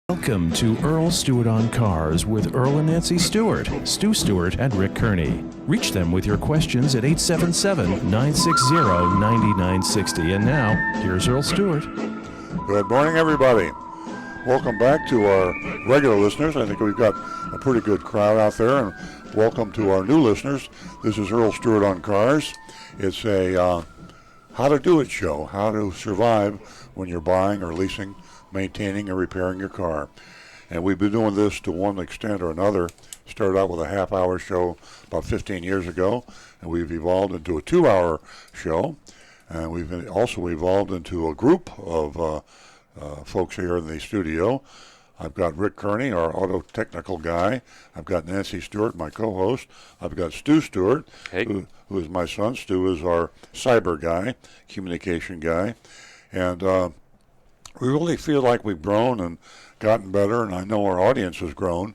Welcome to Earl Stewart on Cars with Earl and Nancy Stewart, Stu Stewart, and Rick Kearney. Reach them with your questions at 877-960-9960. And now, here's Earl Stewart. Good morning, everybody. Welcome back to our regular listeners. I think we've got a pretty good crowd out there, and welcome to our new listeners. This is Earl Stewart on Cars. It's a how to do it show, how to survive when you're buying or leasing, maintaining and repairing your car. And we've been doing this to one extent or another. Started out with a half-hour show about 15 years ago, and we've evolved into a 2-hour show. And we've also evolved into a group of folks here in the studio. I've got Rick Kearney, our auto technical guy. I've got Nancy Stewart, my co-host. I've got Stu Stewart, who is my son. Stu is our cyber guy, communication guy. And we really feel like we've grown and gotten better, and I know our audience has grown.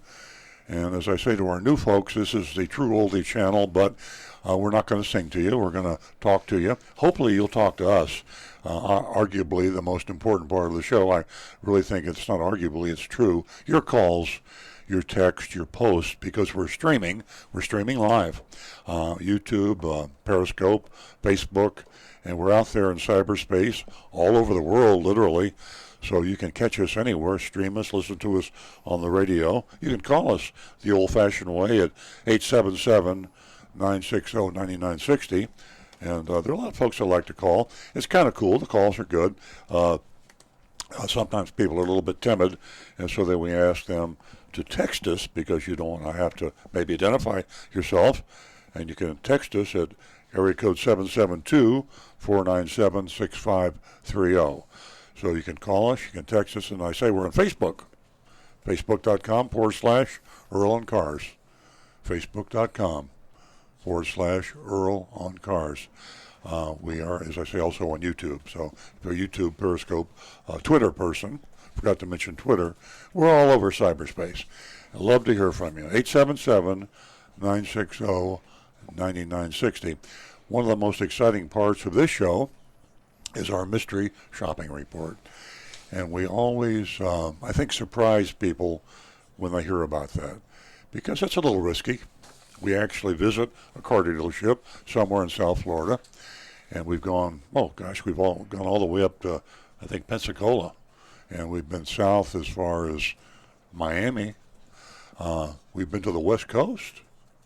And as I say to our new folks, this is the True Oldie channel, but we're not going to sing to you. We're going to talk to you. Hopefully you'll talk to us. Arguably the most important part of the show. I really think it's not arguably, it's true. Your calls, your text, your posts, because we're streaming live. YouTube, Periscope, Facebook, and we're out there in cyberspace all over the world, literally. So you can catch us anywhere, stream us, listen to us on the radio. You can call us the old-fashioned way at 877-960-9960. And there are a lot of folks that like to call. It's kind of cool. The calls are good. Sometimes people are a little bit timid, and so then we ask them to text us because you don't want to have to maybe identify yourself. And you can text us at area code 772-497-6530. So you can call us, you can text us, and I say we're on Facebook. Facebook.com/Earl on Cars. Facebook.com/Earl on Cars. We are, as I say, also on YouTube. So if you're a YouTube, Periscope, Twitter person, forgot to mention Twitter, we're all over cyberspace. I'd love to hear from you. 877-960-9960. One of the most exciting parts of this show is our mystery shopping report. And we always, I think, surprise people when they hear about that, because it's a little risky. We actually visit a car dealership somewhere in South Florida, and we've gone, we've all gone all the way up to, I think, Pensacola, and we've been south as far as Miami. We've been to the West Coast,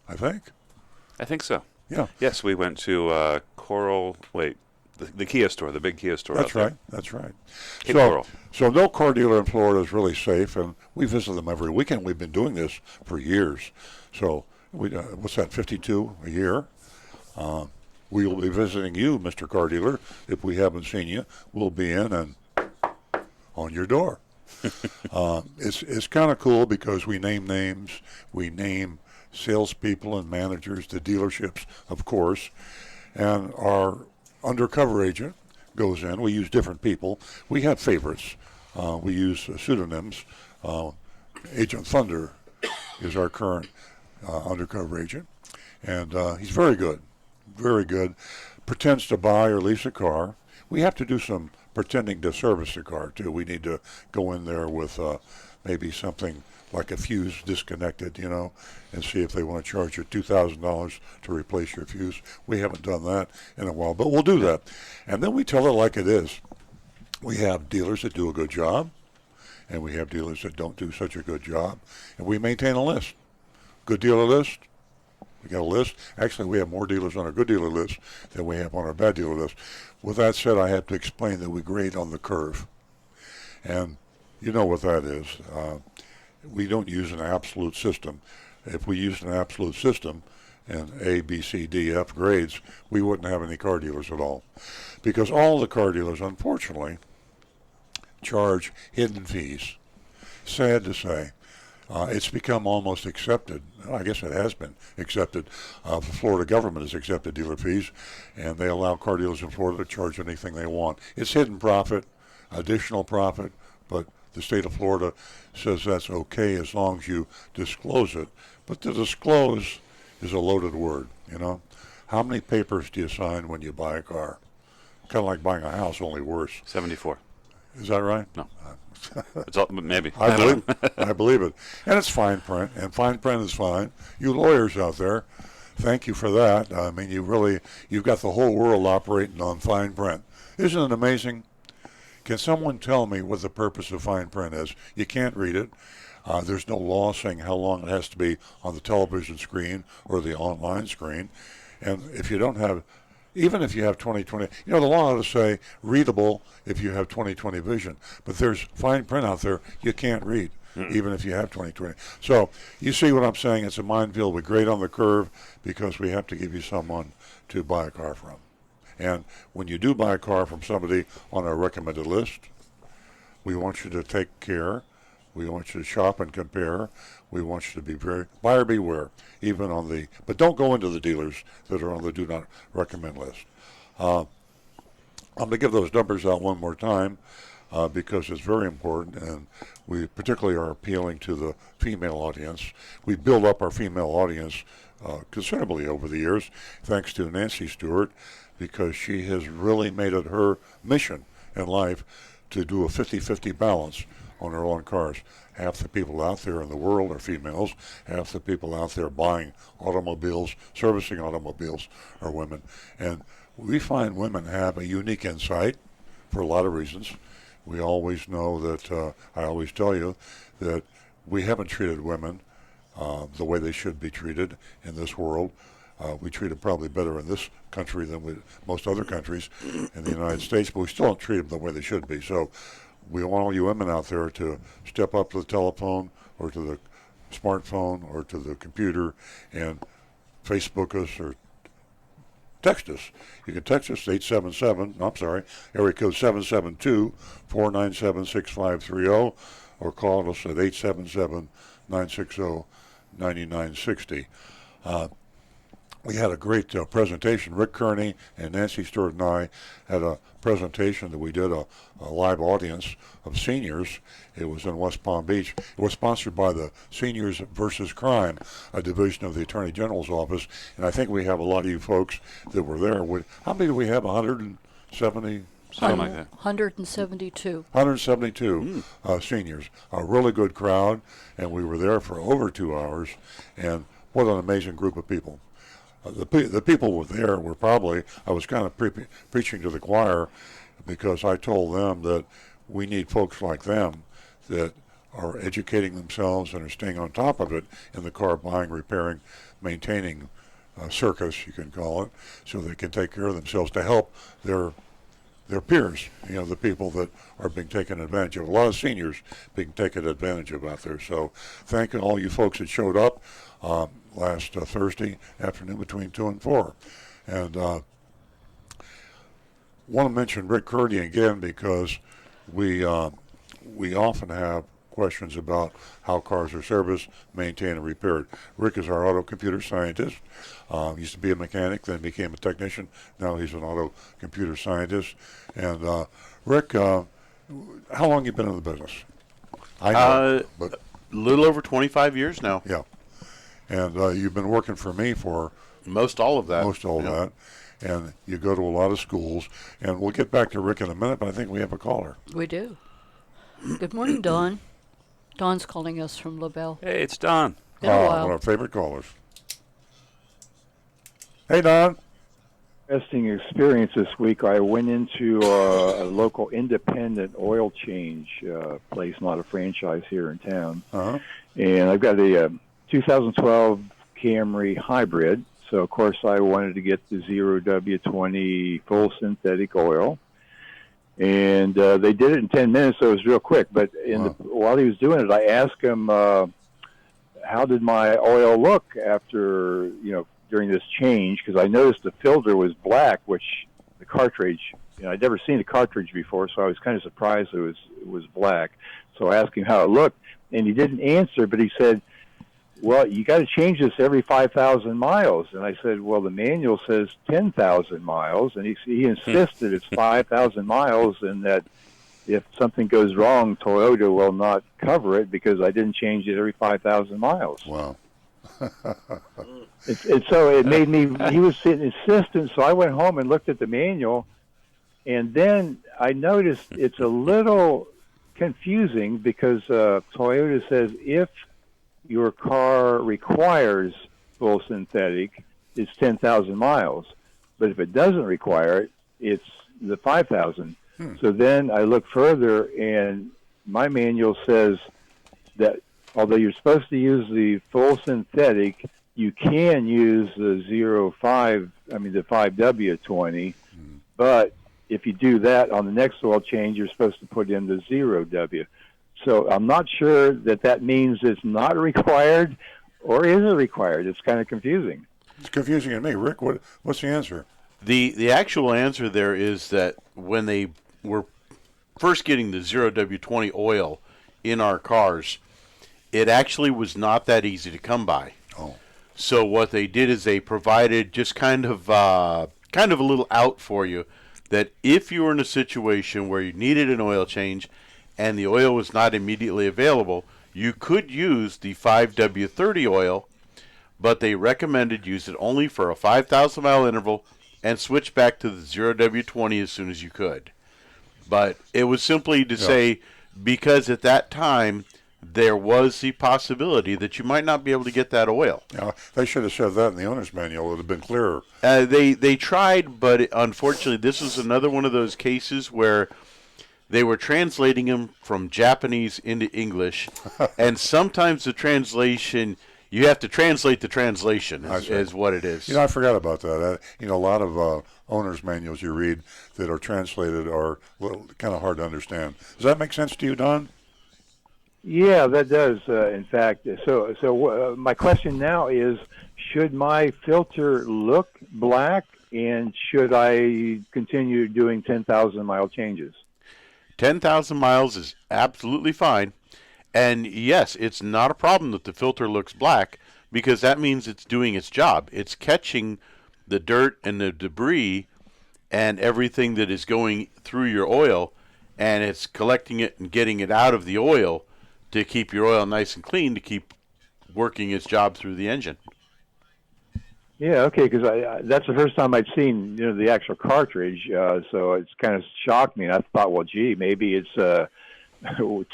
I think. I think so. Yeah. Yes, we went to the Kia store, the big Kia store. That's right. That's right. Coral. So no car dealer in Florida is really safe, and we visit them every weekend. We've been doing this for years. So what's that? 52 a year. We will be visiting you, Mr. Car Dealer. If we haven't seen you, we'll be in and on your door. It's kind of cool because we name names, we name salespeople and managers, the dealerships, of course, and our undercover agent goes in. We use different people. We have favorites. We use pseudonyms. Agent Thunder is our current undercover agent, and he's very good, very good. Pretends to buy or lease a car. We have to do some pretending to service the car, too. We need to go in there with maybe something like a fuse disconnected, and see if they want to charge you $2,000 to replace your fuse. We haven't done that in a while, but we'll do that. And then we tell it like it is. We have dealers that do a good job, and we have dealers that don't do such a good job, and we maintain a list. Good dealer list. We got a list. Actually, we have more dealers on our good dealer list than we have on our bad dealer list. With that said, I have to explain that we grade on the curve. And you know what that is. We don't use an absolute system. If we used an absolute system and A, B, C, D, F grades, we wouldn't have any car dealers at all. Because all the car dealers, unfortunately, charge hidden fees. Sad to say. It's become almost accepted. I guess it has been accepted. The Florida government has accepted dealer fees, and they allow car dealers in Florida to charge anything they want. It's hidden profit, additional profit, but the state of Florida says that's okay as long as you disclose it. But to disclose is a loaded word, How many papers do you sign when you buy a car? Kind of like buying a house, only worse. 74. Is that right? No. It's all, maybe. I believe it. And it's fine print, and fine print is fine. You lawyers out there, thank you for that. I mean, you've got the whole world operating on fine print. Isn't it amazing? Can someone tell me what the purpose of fine print is? You can't read it. There's no law saying how long it has to be on the television screen or the online screen. And if you don't have, even if you have 20/20, the law ought to say readable if you have 20/20 vision. But there's fine print out there you can't read, even if you have 20/20. So you see what I'm saying? It's a minefield. We're great on the curve because we have to give you someone to buy a car from. And when you do buy a car from somebody on our recommended list, we want you to take care. We want you to shop and compare. We want you to be very buyer beware, even on the. But don't go into the dealers that are on the do not recommend list. I'm going to give those numbers out one more time because it's very important, and we particularly are appealing to the female audience. We build up our female audience considerably over the years, thanks to Nancy Stewart, because she has really made it her mission in life to do a 50-50 balance on her own cars. Half the people out there in the world are females. Half the people out there buying automobiles, servicing automobiles, are women. And we find women have a unique insight for a lot of reasons. We always know that, I always tell you, that we haven't treated women the way they should be treated in this world. We treat them probably better in this country than most other countries in the United States, but we still don't treat them the way they should be. So we want all you women out there to step up to the telephone or to the smartphone or to the computer and Facebook us or text us. You can text us area code 772-497-6530 or call us at 877-960-9960. We had a great presentation. Rick Kearney and Nancy Stewart and I had a presentation that we did, a live audience of seniors. It was in West Palm Beach. It was sponsored by the Seniors versus Crime, a division of the Attorney General's office. And I think we have a lot of you folks that were there. How many do we have? 170? Something like that. 172. 172 seniors. A really good crowd. And we were there for over 2 hours. And what an amazing group of people. The people were there were probably, I was kind of preaching to the choir because I told them that we need folks like them that are educating themselves and are staying on top of it in the car buying, repairing, maintaining circus, you can call it, so they can take care of themselves to help their peers, the people that are being taken advantage of. A lot of seniors being taken advantage of out there. So thank all you folks that showed up last Thursday afternoon between 2 and 4. And want to mention Rick Kearney again because we often have questions about how cars are serviced, maintained, and repaired. Rick is our auto computer scientist. Used to be a mechanic, then became a technician. Now he's an auto computer scientist. And Rick, how long have you been in the business? I know, but a little over 25 years now. Yeah. And you've been working for me for most all of that. That. And you go to a lot of schools. And we'll get back to Rick in a minute, but I think we have a caller. We do. Good morning, Don. Don's calling us from LaBelle. Hey, it's Don. Been a while. One of our favorite callers. Hey, Don. Interesting experience this week. I went into a local independent oil change place, not a franchise here in town. Uh-huh. And I've got a 2012 Camry hybrid. So, of course, I wanted to get the 0W20 full synthetic oil. And they did it in 10 minutes, so it was real quick. But while he was doing it, I asked him, how did my oil look after, during this change? Because I noticed the filter was black, which the cartridge, I'd never seen a cartridge before, so I was kind of surprised it was black. So I asked him how it looked, and he didn't answer, but he said, well, you got to change this every 5,000 miles. And I said, well, the manual says 10,000 miles. And he insisted it's 5,000 miles and that if something goes wrong, Toyota will not cover it because I didn't change it every 5,000 miles. Wow. So it made me, he was insistent. So I went home and looked at the manual. And then I noticed it's a little confusing because Toyota says if your car requires full synthetic, it's 10,000 miles. But if it doesn't require it, it's the 5,000. So then I look further, and my manual says that although you're supposed to use the full synthetic, you can use the the 5W20, but if you do that on the next oil change, you're supposed to put in the 0W. So I'm not sure that means it's not required, or is it required? It's kind of confusing. It's confusing to me. Rick, what's the answer? The actual answer there is that when they were first getting the 0W20 oil in our cars, it actually was not that easy to come by. Oh. So what they did is they provided just kind of a little out for you, that if you were in a situation where you needed an oil change and the oil was not immediately available, you could use the 5W30 oil, but they recommended use it only for a 5,000 mile interval and switch back to the 0W20 as soon as you could. But it was simply to say, because at that time there was the possibility that you might not be able to get that oil. Yeah, they should have said that in the owner's manual. It would have been clearer. They tried, but unfortunately this was another one of those cases where they were translating them from Japanese into English, and sometimes the translation, you have to translate the translation is what it is. I forgot about that. A lot of owner's manuals you read that are translated are kind of hard to understand. Does that make sense to you, Don? Yeah, that does. In fact, so my question now is: should my filter look black, and should I continue doing 10,000 mile changes? 10,000 miles is absolutely fine, and yes, it's not a problem that the filter looks black, because that means it's doing its job. It's catching the dirt and the debris and everything that is going through your oil, and it's collecting it and getting it out of the oil to keep your oil nice and clean, to keep working its job through the engine. Yeah, okay, because that's the first time I'd seen the actual cartridge, so it's kind of shocked me. And I thought, well, gee, maybe it's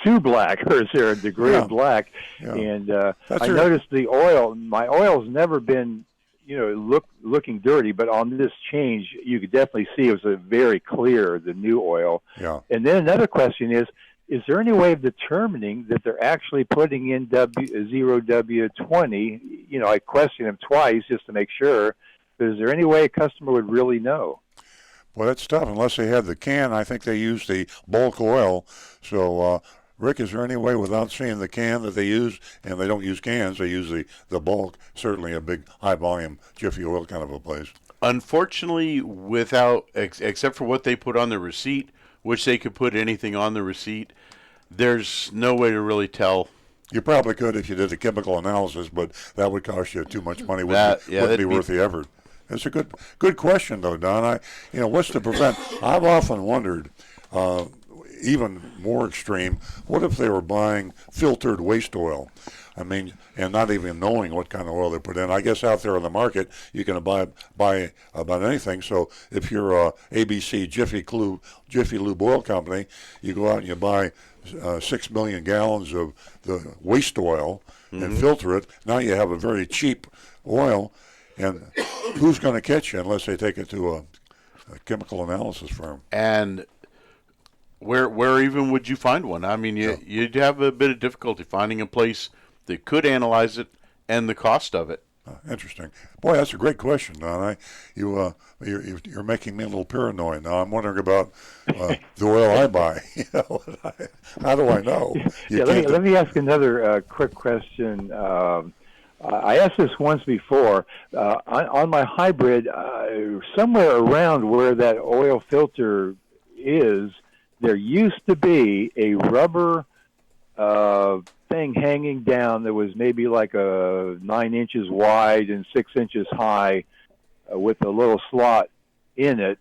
too black, or is there a degree of black? Yeah. And I noticed the oil. My oil's never been looking dirty, but on this change, you could definitely see it was very clear, the new oil. Yeah. And then another question is there any way of determining that they're actually putting in 0W20? I questioned them twice just to make sure, but is there any way a customer would really know? Well, that's tough. Unless they had the can, I think they use the bulk oil. So, Rick, is there any way without seeing the can that they use, and they don't use cans, they use the bulk, certainly a big high-volume Jiffy Oil kind of a place? Unfortunately, without, except for what they put on the receipt, which they could put anything on the receipt, there's no way to really tell. You probably could if you did a chemical analysis, but that would cost you too much money. Wouldn't be worth the effort. It's a good question, though, Don. What's to prevent? I've often wondered, even more extreme, what if they were buying filtered waste oil? I mean, and not even knowing what kind of oil they put in. I guess out there on the market, you can buy about anything. So if you're a ABC Jiffy Lube Oil Company, you go out and you buy 6 million gallons of the waste oil and filter it. Now you have a very cheap oil, and who's going to catch you unless they take it to a chemical analysis firm? And where even would you find one? I mean, you'd have a bit of difficulty finding a place that could analyze it and the cost of it. Interesting. Boy, that's a great question, Don. You're making me a little paranoid now. I'm wondering about the oil I buy. How do I know? Let me ask another quick question. I asked this once before. On my hybrid, somewhere around where that oil filter is, there used to be a rubber thing hanging down that was maybe like 9 inches wide and 6 inches high, with a little slot in it.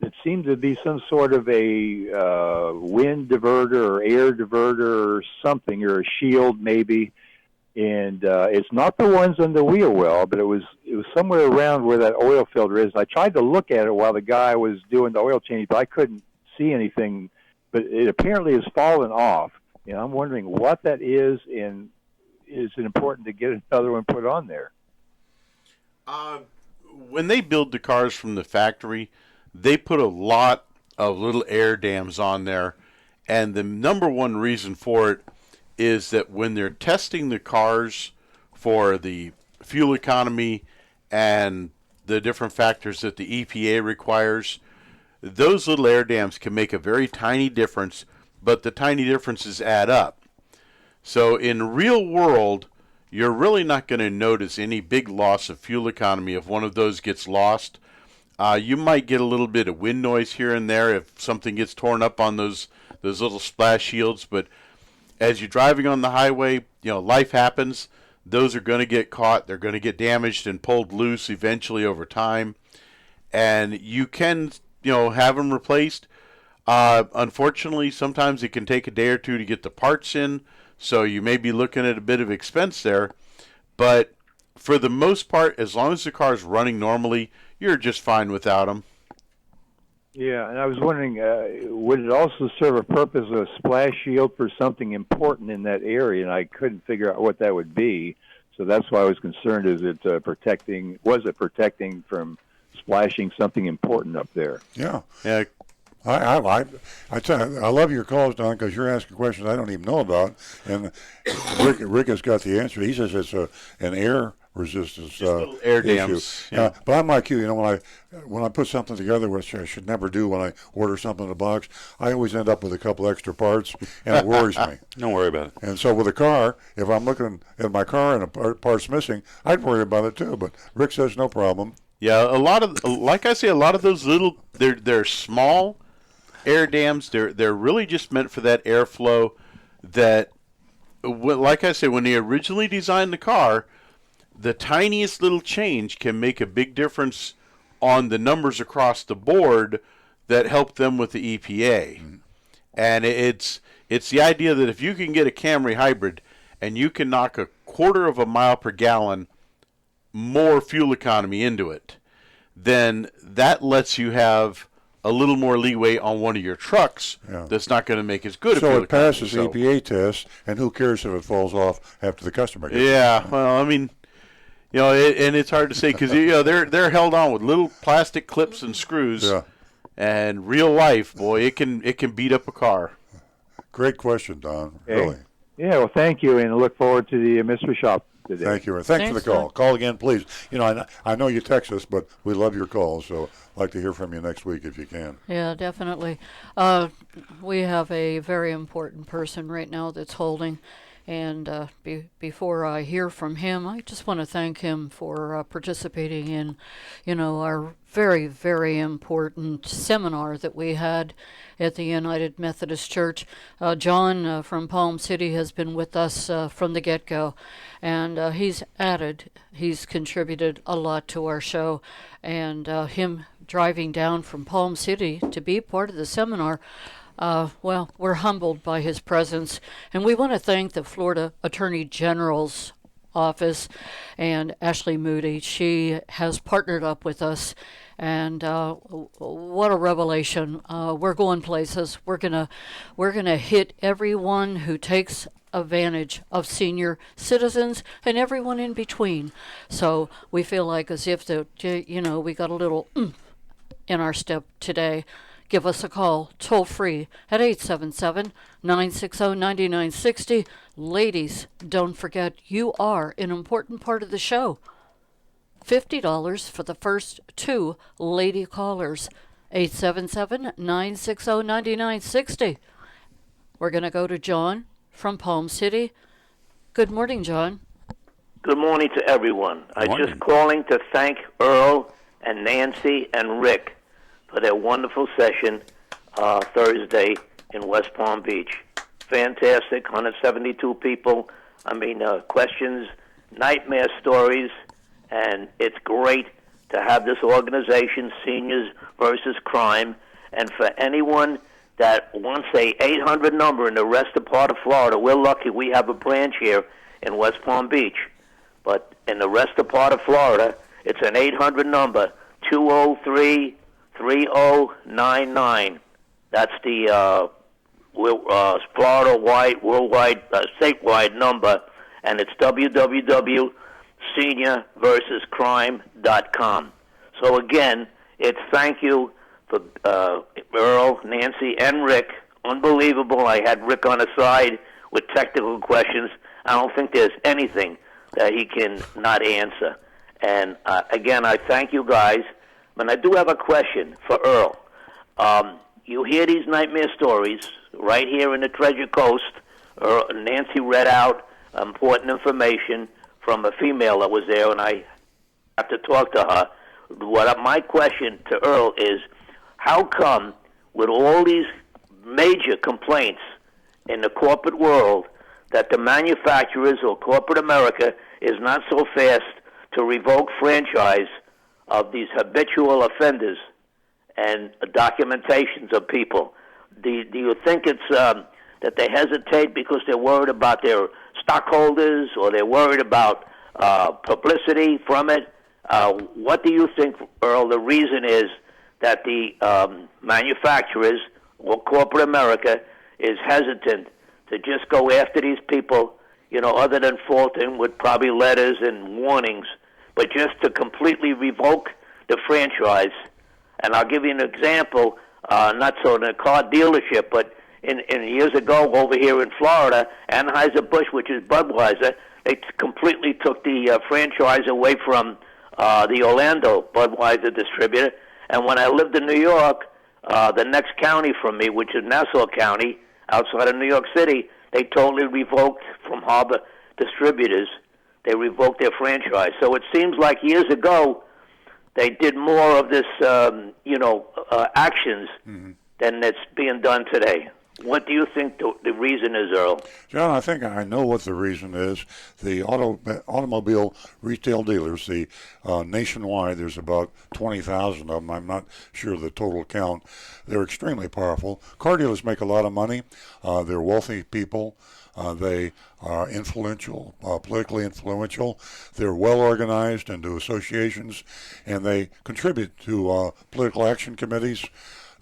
That seemed to be some sort of a wind diverter or air diverter or something, or a shield maybe. and it's not the ones on the wheel well, but it was somewhere around where that oil filter is. I tried to look at it while the guy was doing the oil change, but I couldn't see anything. But it apparently has fallen off, and I'm wondering what that is, and is it important to get another one put on there? When they build the cars from the factory, they put a lot of little air dams on there, and the number one reason for it is that when they're testing the cars for the fuel economy and the different factors that the EPA requires, those little air dams can make a very tiny difference, but the tiny differences add up. So in real world, you're really not going to notice any big loss of fuel economy if one of those gets lost. You might get a little bit of wind noise here and there if something gets torn up on those little splash shields, but as you're driving on the highway, life happens. Those are going to get caught. They're going to get damaged and pulled loose eventually over time. And you can, have them replaced. Unfortunately, sometimes it can take a day or two to get the parts in, so you may be looking at a bit of expense there. But for the most part, as long as the car's running normally, you're just fine without them. Yeah, and I was wondering, would it also serve a purpose of a splash shield for something important in that area? And I couldn't figure out what that would be, so that's why I was concerned. Is it protecting from splashing something important up there? Yeah. Yeah. I love your calls, Don, because you're asking questions I don't even know about, and Rick has got the answer. He says it's an air resistance air dams. issue. But I'm like you. When I put something together, which I should never do when I order something in a box, I always end up with a couple extra parts, and it worries me. Don't worry about it. And so with a car, if I'm looking at my car and a part's missing, I'd worry about it too. But Rick says no problem. Yeah, a lot of those little, they're small air dams. They're really just meant for that airflow. That, like I say, when they originally designed the car, the tiniest little change can make a big difference on the numbers across the board that help them with the EPA. Mm-hmm. And it's the idea that if you can get a Camry hybrid and you can knock 1/4 of a mile per gallon more fuel economy into it, then that lets you have a little more leeway on one of your trucks that's not going to make as good a fuel economy. So it passes the EPA test, and who cares if it falls off after the customer gets it? Yeah, well, I mean, and it's hard to say because they're held on with little plastic clips and screws. Yeah. And real life, boy, it can beat up a car. Great question, Don. Okay. Really. Yeah, well, thank you, and I look forward to the mystery shop today. Thank you. And thanks for the call. Don. Call again, please. I know you text us, but we love your calls, so I'd like to hear from you next week if you can. Yeah, definitely. We have a very important person right now that's holding. And before I hear from him, I just want to thank him for participating in, our very, very important seminar that we had at the United Methodist Church. John from Palm City has been with us from the get-go, and he's contributed a lot to our show, and him driving down from Palm City to be part of the seminar. Well, we're humbled by his presence, and we want to thank the Florida Attorney General's office and Ashley Moody. She has partnered up with us, and what a revelation. We're going places. We're gonna hit everyone who takes advantage of senior citizens and everyone in between. So we feel like as if we got a little in our step today. Give us a call, toll free, at 877-960-9960. Ladies, don't forget, you are an important part of the show. $50 for the first 2 lady callers. 877-960-9960. We're going to go to John from Palm City. Good morning, John. Good morning to everyone. I'm just calling to thank Earl and Nancy and Rick for their wonderful session Thursday in West Palm Beach. Fantastic, 172 people. Questions, nightmare stories, and it's great to have this organization, Seniors versus Crime. And for anyone that wants a 800 number in the rest of part of Florida, we're lucky we have a branch here in West Palm Beach. But in the rest of the part of Florida, it's an 800 number, 203-3099. That's the Florida-wide, worldwide, statewide number, and it's www.seniorversuscrime.com. So again, it's thank you for Earl, Nancy, and Rick. Unbelievable. I had Rick on the side with technical questions. I don't think there's anything that he can not answer. And again, I thank you guys. But I do have a question for Earl. You hear these nightmare stories right here in the Treasure Coast. Nancy read out important information from a female that was there, and I have to talk to her. My question to Earl is, how come with all these major complaints in the corporate world that the manufacturers or corporate America is not so fast to revoke franchise of these habitual offenders and documentations of people? Do you think it's that they hesitate because they're worried about their stockholders or they're worried about publicity from it? What do you think, Earl, the reason is that the manufacturers or corporate America is hesitant to just go after these people, other than faulting with probably letters and warnings, but just to completely revoke the franchise? And I'll give you an example, not so in a car dealership, but in years ago over here in Florida, Anheuser-Busch, which is Budweiser, they completely took the franchise away from the Orlando Budweiser distributor. And when I lived in New York, the next county from me, which is Nassau County, outside of New York City, they totally revoked from Harbor Distributors. They revoked their franchise. So it seems like years ago they did more of this, actions than that's being done today. What do you think the reason is, Earl? John, I think I know what the reason is. The automobile retail dealers, the nationwide, there's about 20,000 of them. I'm not sure the total count. They're extremely powerful. Car dealers make a lot of money. They're wealthy people. They are influential, politically influential. They're well organized into associations, and they contribute to political action committees.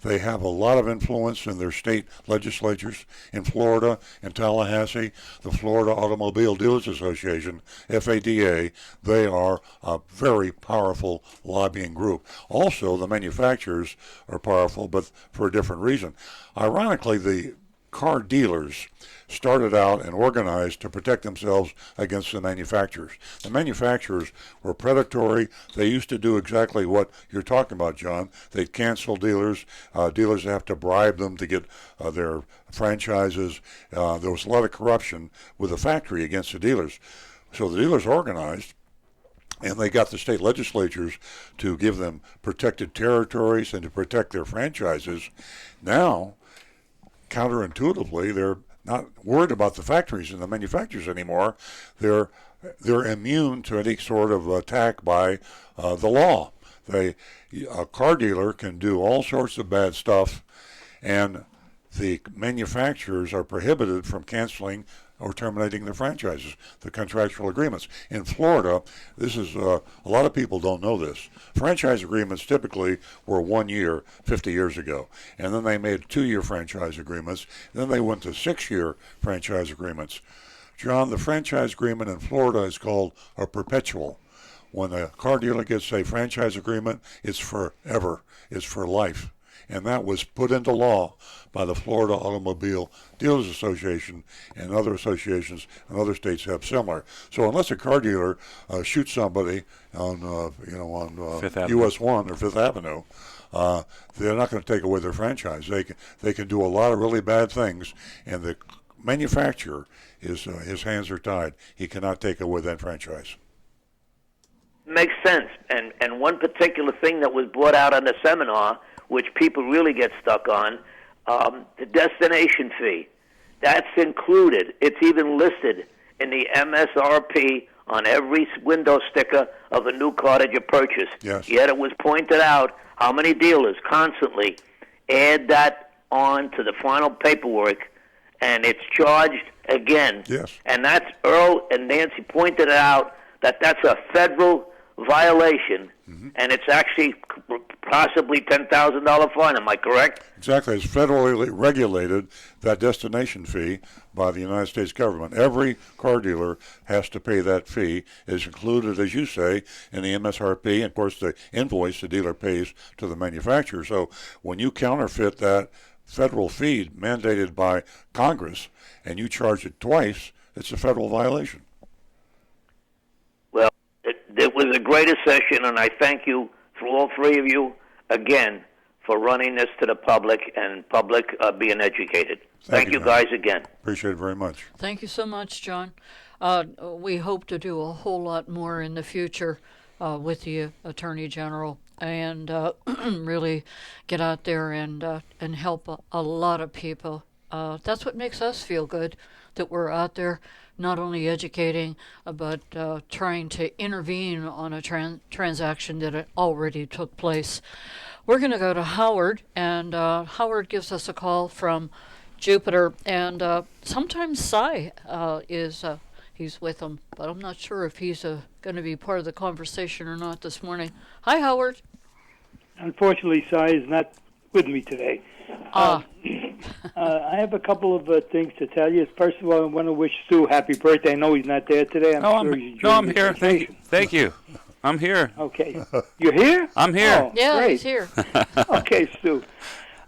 They have a lot of influence in their state legislatures. In Florida, in Tallahassee, the Florida Automobile Dealers Association, FADA, they are a very powerful lobbying group. Also, the manufacturers are powerful, but for a different reason. Ironically, the car dealers started out and organized to protect themselves against the manufacturers. The manufacturers were predatory. They used to do exactly what you're talking about, John. They'd cancel dealers. Dealers have to bribe them to get their franchises. There was a lot of corruption with the factory against the dealers. So the dealers organized, and they got the state legislatures to give them protected territories and to protect their franchises. Now, counterintuitively, they're not worried about the factories and the manufacturers anymore. They're immune to any sort of attack by the law. A car dealer can do all sorts of bad stuff, and the manufacturers are prohibited from canceling or terminating their franchises, the contractual agreements. In Florida, this is a lot of people don't know this. Franchise agreements typically were 1 year 50 years ago, and then they made 2-year franchise agreements. Then they went to 6-year franchise agreements. John, the franchise agreement in Florida is called a perpetual. When a car dealer gets a franchise agreement, it's forever. It's for life. And that was put into law by the Florida Automobile Dealers Association, and other associations and other states have similar. So unless a car dealer shoots somebody on US 1 or Fifth Avenue, they're not going to take away their franchise. They can do a lot of really bad things, and the manufacturer his hands are tied. He cannot take away that franchise. Makes sense. And one particular thing that was brought out on the seminar, which people really get stuck on, the destination fee. That's included. It's even listed in the MSRP on every window sticker of a new car that you purchase. Yes. Yet it was pointed out how many dealers constantly add that on to the final paperwork, and it's charged again. Yes. And that's Earl and Nancy pointed out that that's a federal violation, and it's actually possibly $10,000 fine. Am I correct? Exactly. It's federally regulated, that destination fee, by the United States government. Every car dealer has to pay that fee. It's included, as you say, in the MSRP, and of course the invoice the dealer pays to the manufacturer. So when you counterfeit that federal fee mandated by Congress and you charge it twice, it's a federal violation. Well, it was the greatest session, and I thank you, for all three of you, again, for running this to the public and public being educated. Thank you guys again. Appreciate it very much. Thank you so much, John. We hope to do a whole lot more in the future with the Attorney General and really get out there and help a lot of people. That's what makes us feel good, that we're out there not only educating, but trying to intervene on a transaction that it already took place. We're going to go to Howard, and Howard gives us a call from Jupiter, and sometimes Cy he's with him, but I'm not sure if he's going to be part of the conversation or not this morning. Hi, Howard. Unfortunately, Cy is not with me today. I have a couple of things to tell you. First of all, I want to wish Stu happy birthday. I know he's not there today. I'm here. Thank you. I'm here. Okay. You're here? I'm here. Oh, Yeah, great. he's here. Okay, Stu.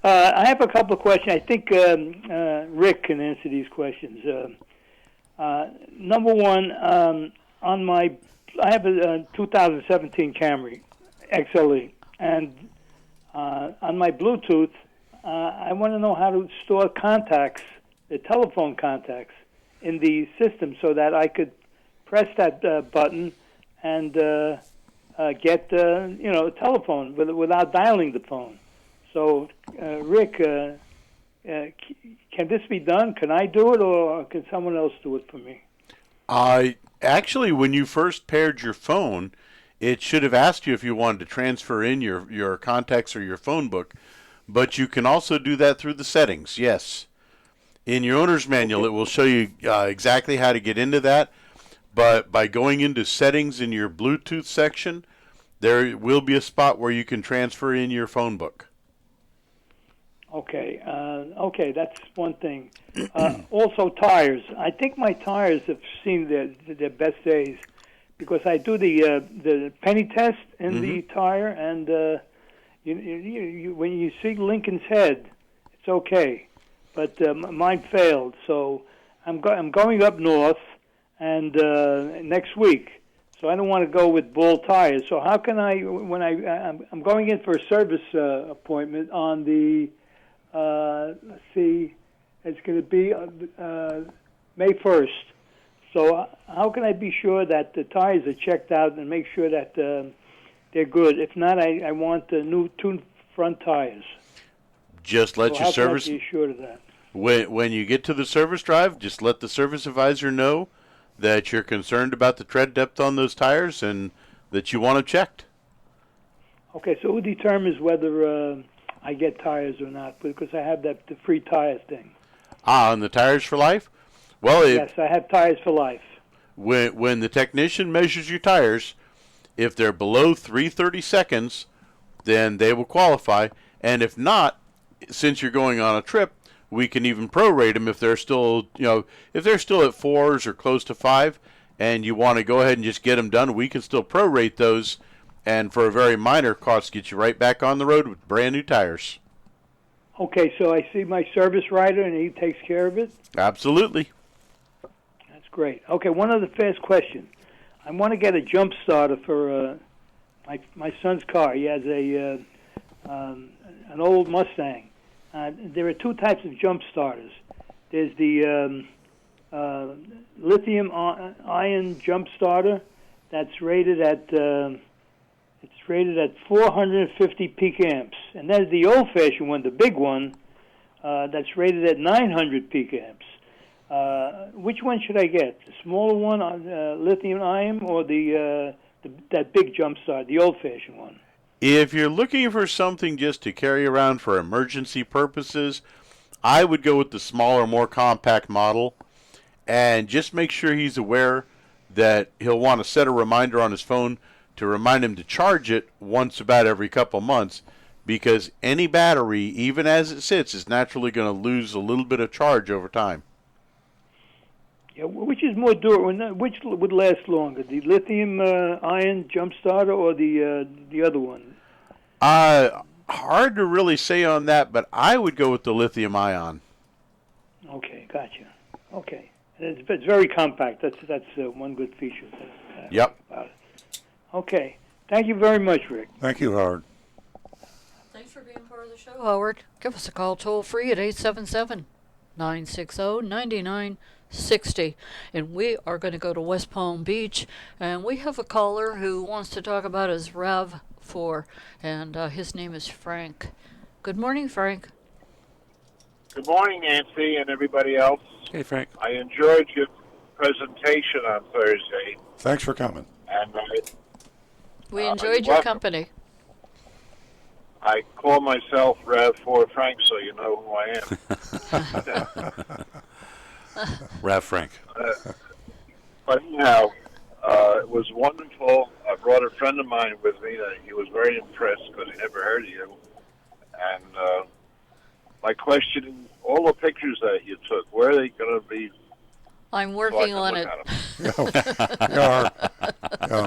I have a couple of questions. I think Rick can answer these questions. Number one, I have a 2017 Camry XLE, and on my Bluetooth, I want to know how to store contacts, the telephone contacts, in the system so that I could press that button and get a telephone without dialing the phone. So, Rick, can this be done? Can I do it, or can someone else do it for me? Actually, when you first paired your phone, it should have asked you if you wanted to transfer in your contacts or your phone book, but you can also do that through the settings, yes. In your owner's manual, it will show you exactly how to get into that, but by going into settings in your Bluetooth section, there will be a spot where you can transfer in your phone book. Okay, that's one thing. Also, tires. I think my tires have seen their best days because I do the penny test in the tire, and when you see Lincoln's head, it's okay, but mine failed. So I'm going up north, and next week. So I don't want to go with ball tires. So how can I'm going in for a service appointment on the. Let's see, it's going to be May 1st. So how can I be sure that the tires are checked out and make sure that they're good? If not, I want new two front tires. Just let your service. How can I be assured of that? When you get to the service drive, just let the service advisor know that you're concerned about the tread depth on those tires and that you want them checked. Okay, so who determines whether I get tires or not? Because I have the free tires thing. On the Tires for Life? Well, yes, I have Tires for Life. When the technician measures your tires, if they're below 330 seconds, then they will qualify. And if not, since you're going on a trip, we can even prorate them if they're still, if they're still at 4s or close to 5, and you want to go ahead and just get them done, we can still prorate those, and for a very minor cost, get you right back on the road with brand new tires. Okay, so I see my service writer, and he takes care of it? Absolutely. That's great. Okay, one other fast question. I want to get a jump starter for my son's car. He has an old Mustang. There are two types of jump starters. There's the lithium-ion jump starter that's rated at 450 peak amps, and there's the old-fashioned one, the big one, that's rated at 900 peak amps. Which one should I get? The smaller one, lithium-ion, or that big jump starter, the old-fashioned one? If you're looking for something just to carry around for emergency purposes, I would go with the smaller, more compact model, and just make sure he's aware that he'll want to set a reminder on his phone to remind him to charge it once about every couple months, because any battery, even as it sits, is naturally going to lose a little bit of charge over time. Yeah, which is more durable? Which would last longer, the lithium-ion jump starter or the other one? Hard to really say on that, but I would go with the lithium-ion. Okay, gotcha. Okay, it's very compact. That's one good feature. Yep. About it. Okay, thank you very much, Rick. Thank you, Howard. Thanks for being part of the show, Howard. Give us a call toll free at 877-960-9960. And we are going to go to West Palm Beach, and we have a caller who wants to talk about his RAV4, and his name is Frank. Good morning, Frank. Good morning, Nancy and everybody else. Hey, Frank. I enjoyed your presentation on Thursday. Thanks for coming. And We enjoyed your company. I call myself Rav4 Frank, so you know who I am. Rav Frank. But anyhow, it was wonderful. I brought a friend of mine with me. He was very impressed because he never heard of you. And my question, all the pictures that you took, where are they going to be? I'm working on it.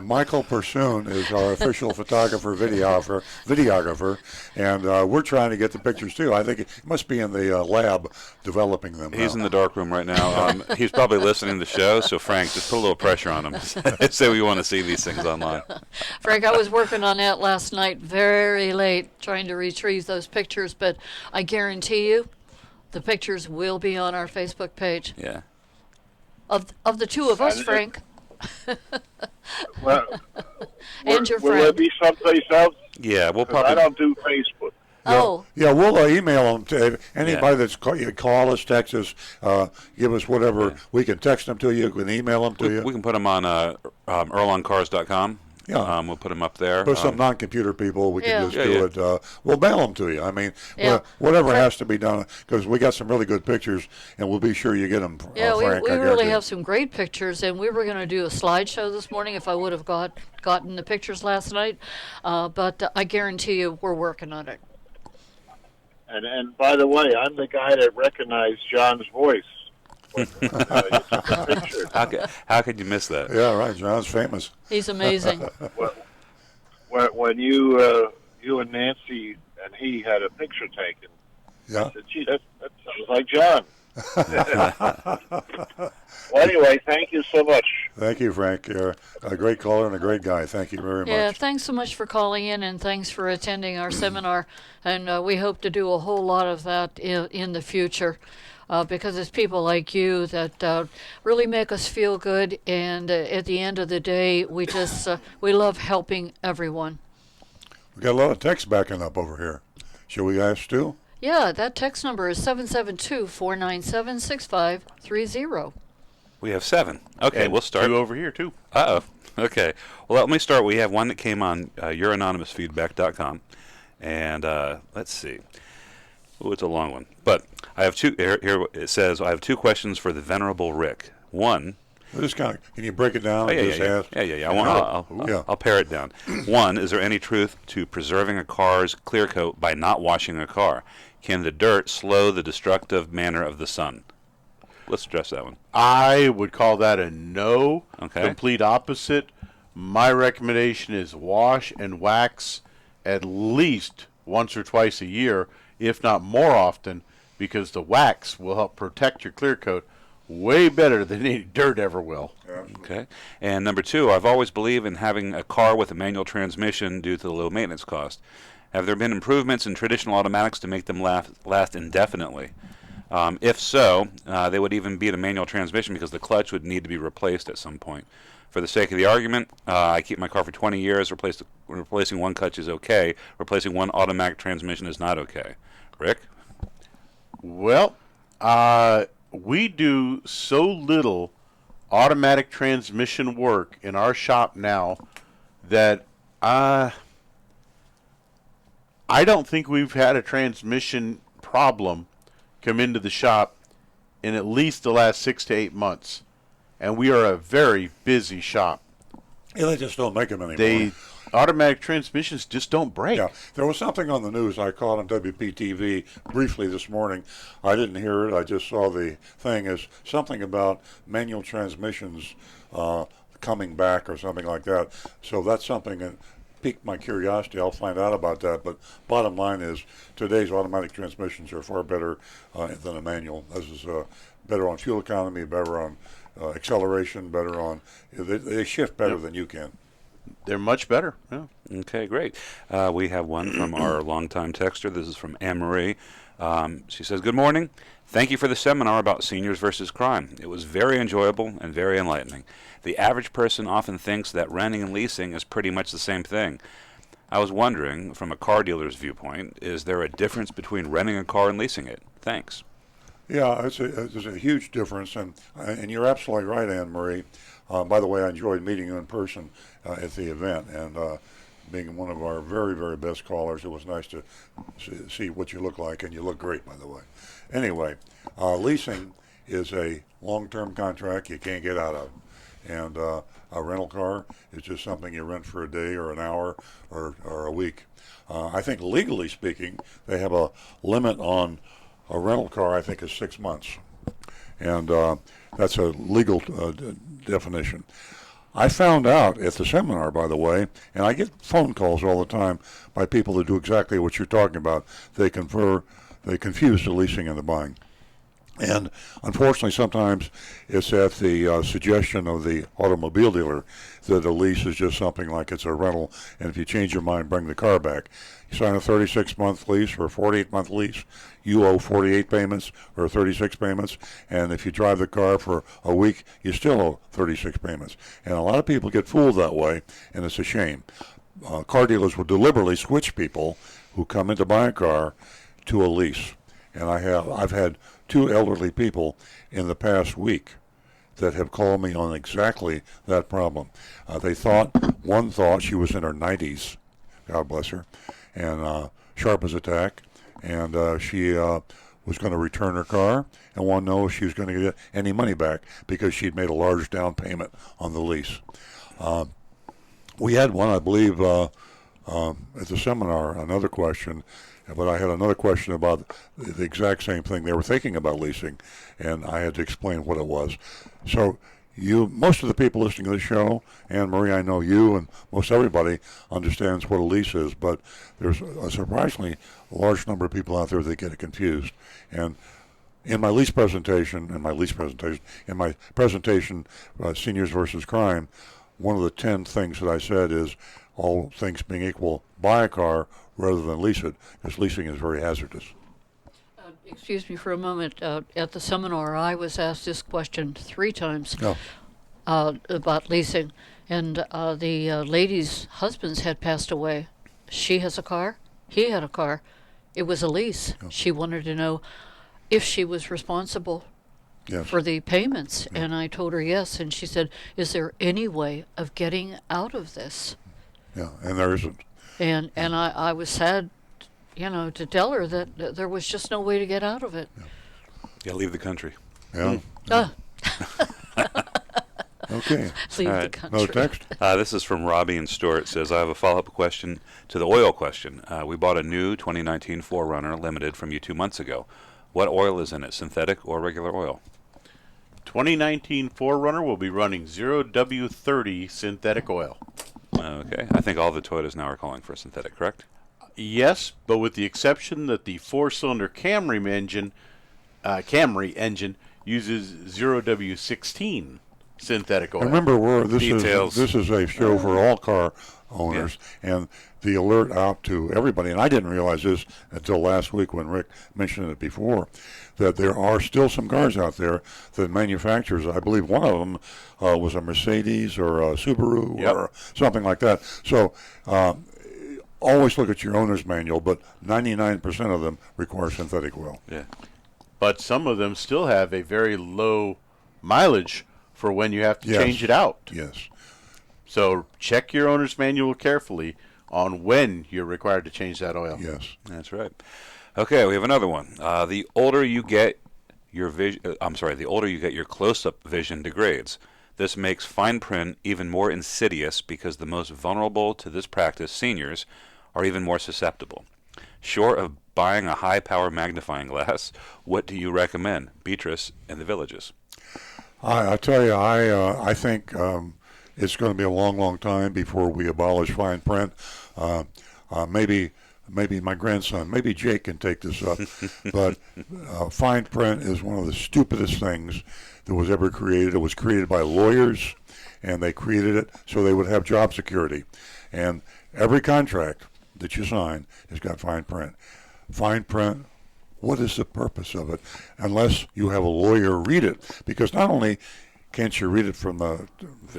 Michael Pursoon is our official photographer, videographer, and we're trying to get the pictures too. I think he must be in the lab developing them. He's in the dark room right now. He's probably listening to the show, so Frank, just put a little pressure on him. Say we want to see these things online. Frank, I was working on that last night very late, trying to retrieve those pictures, but I guarantee you the pictures will be on our Facebook page. Yeah. Of the two of us, Frank. Well, and your will friend. there be someplace else? Yeah, we'll 'Cause probably. I don't do Facebook. Oh. Yeah, we'll email them to anybody that's call us, text us, give us whatever. Yeah. We can text them to you. We can email them to you. We can put them on earloncars.com. Yeah. We'll put them up there. For some non-computer people, we can just Yeah, do yeah. it. We'll mail them to you. I mean, Yeah. whatever has to be done, because we got some really good pictures, and we'll be sure you get them, Yeah, Frank. we I really guarantee. have some great pictures, and we were going to do a slideshow this morning if I would have gotten the pictures last night. But I guarantee you we're working on it. And by the way, I'm the guy that recognized John's voice. When, you took the picture. How could you miss that? Yeah, right. John's famous. He's amazing. When you and Nancy and he had a picture taken, Yeah. I said, gee, that sounds like John. Well, anyway, thank you so much. Thank you, Frank. You're a great caller and a great guy. Thank you very Yeah, much. thanks so much for calling in, and thanks for attending our seminar. And we hope to do a whole lot of that in the future, because it's people like you that really make us feel good. And at the end of the day, we just we love helping everyone. We got a lot of text backing up over here. Shall we ask Stu? Yeah, that text number is 772-497-6530. We have 7. Okay, And we'll start. 2 over here, too. Uh-oh. Okay. Well, let me start. We have one that came on youranonymousfeedback.com. And let's see. Oh, it's a long one. But I have 2. Here it says, I have 2 questions for the Venerable Rick. One. Just kind of, can you break it down? Oh, yeah, and just ask? yeah. I'll pare it down. One, is there any truth to preserving a car's clear coat by not washing a car? Can the dirt slow the destructive manner of the sun? Let's address that one. I would call that a no. Okay. Complete opposite. My recommendation is wash and wax at least once or twice a year, if not more often, because the wax will help protect your clear coat way better than any dirt ever will. Okay. And number 2, I've always believed in having a car with a manual transmission due to the low maintenance cost. Have there been improvements in traditional automatics to make them last indefinitely? If so, they would even beat a manual transmission because the clutch would need to be replaced at some point. For the sake of the argument, I keep my car for 20 years. Replacing one clutch is okay. Replacing one automatic transmission is not okay. Rick? Well, we do so little automatic transmission work in our shop now that I don't think we've had a transmission problem come into the shop in at least the last 6 to 8 months. And we are a very busy shop. Yeah, they just don't make them anymore. Automatic transmissions just don't break. Yeah, there was something on the news I caught on WPTV briefly this morning. I didn't hear it. I just saw the thing as something about manual transmissions coming back or something like that. So that's something that piqued my curiosity. I'll find out about that. But bottom line is today's automatic transmissions are far better than a manual. This is better on fuel economy, better on acceleration, better on. They shift better than you can. They're much better. Yeah. Okay, great. We have one from our longtime texter. This is from Anne-Marie. She says, "Good morning. Thank you for the seminar about seniors versus crime. It was very enjoyable and very enlightening. The average person often thinks that renting and leasing is pretty much the same thing. I was wondering, from a car dealer's viewpoint, is there a difference between renting a car and leasing it? Thanks." Yeah, there's a huge difference, and you're absolutely right, Anne-Marie. By the way, I enjoyed meeting you in person at the event, and being one of our very, very best callers, it was nice to see what you look like, and you look great, by the way. Anyway, leasing is a long-term contract you can't get out of, and a rental car is just something you rent for a day or an hour or a week. I think legally speaking, they have a limit on a rental car, I think, is 6 months. And that's a legal definition. I found out at the seminar, by the way, and I get phone calls all the time by people that do exactly what you're talking about. They confuse the leasing and the buying. And unfortunately, sometimes it's at the suggestion of the automobile dealer that a lease is just something like it's a rental, and if you change your mind, bring the car back. You sign a 36-month lease or a 48-month lease, you owe 48 payments or 36 payments, and if you drive the car for a week, you still owe 36 payments. And a lot of people get fooled that way, and it's a shame. Car dealers will deliberately switch people who come in to buy a car to a lease. And I've had 2 elderly people in the past week that have called me on exactly that problem. One thought she was in her 90s, God bless her, and sharp as a tack, and she was going to return her car and wanted to know if she was going to get any money back because she'd made a large down payment on the lease. We had one, I believe, at the seminar, another question. But I had another question about the exact same thing. They were thinking about leasing, and I had to explain what it was. So most of the people listening to the show, Anne-Marie, I know you and most everybody understands what a lease is, but there's a surprisingly large number of people out there that get it confused. And in my presentation, Seniors versus Crime, one of the 10 things that I said is, all things being equal, buy a car rather than lease it, because leasing is very hazardous. Excuse me for a moment. At the seminar, I was asked this question 3 times about leasing, and the lady's husbands had passed away. She has a car. He had a car. It was a lease. Oh. She wanted to know if she was responsible for the payments, and I told her yes, and she said, "Is there any way of getting out of this?" Yeah, and there isn't. And I was sad, to tell her that there was just no way to get out of it. Yeah, leave the country. Yeah. Okay. Leave the country. No text? This is from Robbie in Stuart. It says, "I have a follow-up question to the oil question. We bought a new 2019 4Runner Limited from you 2 months ago. What oil is in it, synthetic or regular oil?" 2019 4Runner will be running 0W30 synthetic oil. Okay. I think all the Toyotas now are calling for synthetic, correct? Yes, but with the exception that the 4-cylinder Camry engine uses 0W16 synthetic oil. Remember, this is a show for all car owners, and the alert out to everybody, and I didn't realize this until last week when Rick mentioned it before, that there are still some cars out there that manufacturers, I believe one of them was a Mercedes or a Subaru or something like that. So always look at your owner's manual, but 99% of them require synthetic oil. Yeah. But some of them still have a very low mileage for when you have to change it out. Yes. So check your owner's manual carefully on when you're required to change that oil. Yes. That's right. Okay, we have another one. The older you get, your vision. The older you get, your close-up vision degrades. This makes fine print even more insidious because the most vulnerable to this practice, seniors, are even more susceptible. Short of buying a high-power magnifying glass, what do you recommend, Beatrice in the Villages? I tell you, I think it's going to be a long, long time before we abolish fine print. Maybe my grandson, maybe Jake can take this up, but fine print is one of the stupidest things that was ever created. It was created by lawyers, and they created it so they would have job security. And every contract that you sign has got fine print. Fine print, what is the purpose of it? Unless you have a lawyer read it, because not only can't you read it from the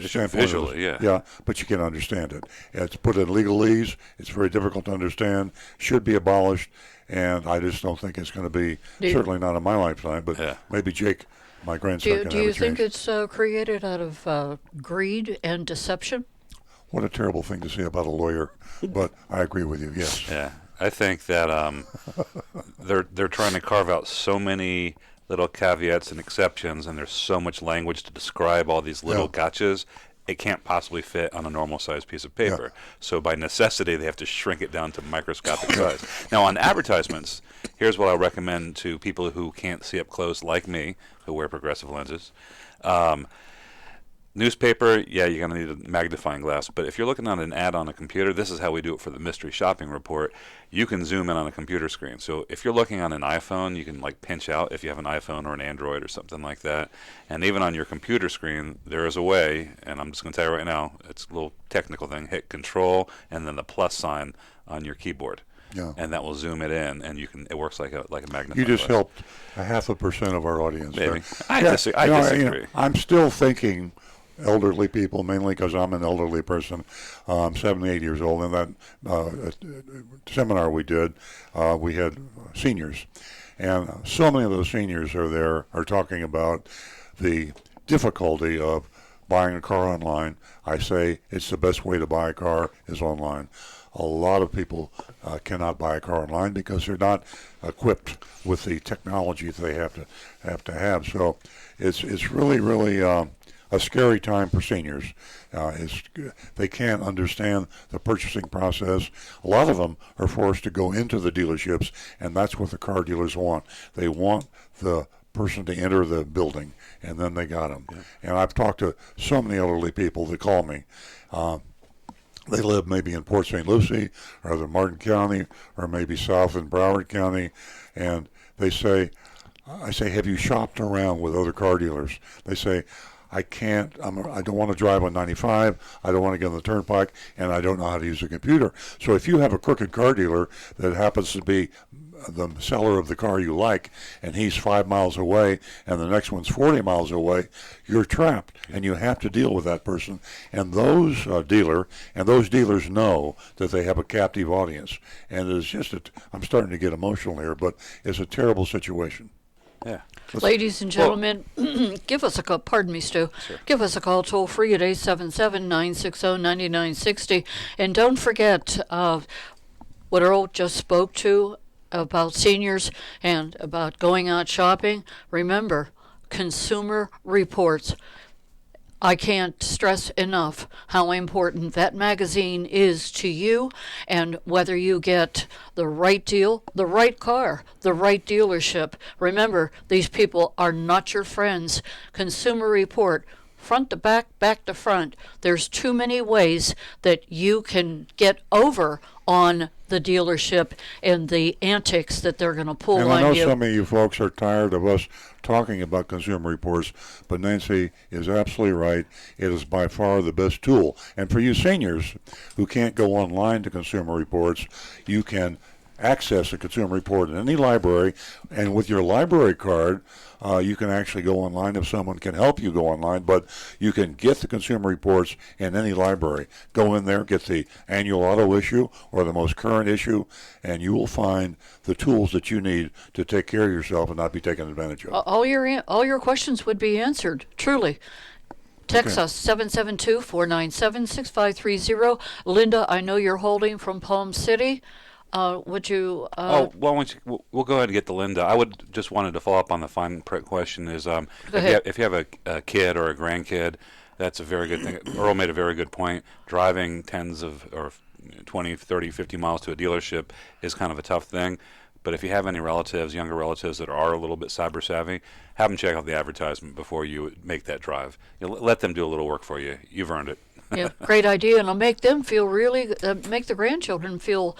standpoint visually, yeah, but you can understand it. It's put in legalese. It's very difficult to understand. Should be abolished, and I just don't think it's going to be, certainly not in my lifetime, but maybe Jake, my grandson, can Do have you a think change. it's created out of greed and deception? What a terrible thing to say about a lawyer, but I agree with you, yes. Yeah, I think that they're trying to carve out so many little caveats and exceptions, and there's so much language to describe all these little gotchas. It can't possibly fit on a normal-sized piece of paper. So by necessity, they have to shrink it down to microscopic size. Now, on advertisements, here's what I'll recommend to people who can't see up close, like me, who wear progressive lenses. Newspaper, yeah, you're going to need a magnifying glass. But if you're looking at an ad on a computer, this is how we do it for the mystery shopping report. You can zoom in on a computer screen. So if you're looking on an iPhone, you can like pinch out if you have an iPhone or an Android or something like that. And even on your computer screen, there is a way, and I'm just going to tell you right now, it's a little technical thing. Hit Control and then the plus sign on your keyboard. Yeah. And that will zoom it in, and you can. It works like a magnifying You just glass. helped 0.5% of our audience. Maybe. There. I disagree. I'm still thinking elderly people, mainly because I'm an elderly person. I'm 78 years old. In that seminar we did, we had seniors. And so many of those seniors are talking about the difficulty of buying a car online. I say it's the best way to buy a car is online. A lot of people cannot buy a car online because they're not equipped with the technology that they have to have. So it's really a scary time for seniors. They can't understand the purchasing process. A lot of them are forced to go into the dealerships, and that's what the car dealers want. They want the person to enter the building, and then they got them. Yeah. And I've talked to so many elderly people that call me. They live maybe in Port St. Lucie or the Martin County or maybe south in Broward County, and they say, I say, have you shopped around with other car dealers? They say, I don't want to drive on 95, I don't want to get on the turnpike, and I don't know how to use a computer. So if you have a crooked car dealer that happens to be the seller of the car you like, and he's 5 miles away, and the next one's 40 miles away, you're trapped, and you have to deal with that person. And those dealers know that they have a captive audience. And it's just, I'm starting to get emotional here, but it's a terrible situation. Yeah. Ladies and gentlemen, give us a call. Pardon me, Stu. Sure. Give us a call toll free at 877-960-9960. And don't forget what Earl just spoke to about seniors and about going out shopping. Remember, Consumer Reports. I can't stress enough how important that magazine is to you, and whether you get the right deal, the right car, the right dealership. Remember, these people are not your friends. Consumer Report, front to back, back to front. There's too many ways that you can get over on the dealership and the antics that they're going to pull on you. And I know some of you folks are tired of us talking about Consumer Reports, but Nancy is absolutely right. It is by far the best tool. And for you seniors who can't go online to Consumer Reports, you can access a Consumer Report in any library, and with your library card, you can actually go online if someone can help you go online, but you can get the Consumer Reports in any library. Go in there, get the annual auto issue or the most current issue, and you will find the tools that you need to take care of yourself and not be taken advantage of. All your questions would be answered, truly. Text us 772-497-6530. Linda, I know you're holding from Palm City. Would you? Well, we'll go ahead and get to Linda. I would just wanted to follow up on the fine print question. Is if you have a kid or a grandkid, that's a very good thing. Earl made a very good point. Driving tens of or 20, 30, 50 miles to a dealership is kind of a tough thing. But if you have any relatives, younger relatives that are a little bit cyber savvy, have them check out the advertisement before you make that drive. Let them do a little work for you. You've earned it. Yeah, great idea, and it'll make them feel really, make the grandchildren feel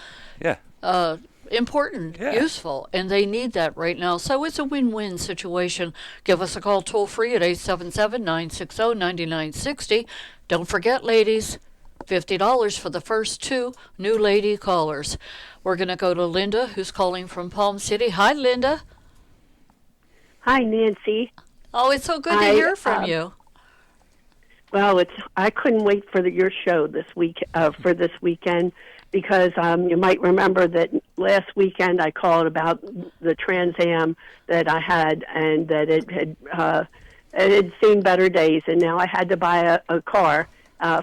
important, useful, and they need that right now. So it's a win-win situation. Give us a call toll-free at 877-960-9960. Don't forget, ladies, $50 for the first 2 new lady callers. We're going to go to Linda, who's calling from Palm City. Hi, Linda. Hi, Nancy. Oh, it's so good to hear from you. Well, I couldn't wait for your show this week for this weekend because you might remember that last weekend I called about the Trans Am that I had and that it had seen better days, and now I had to buy a car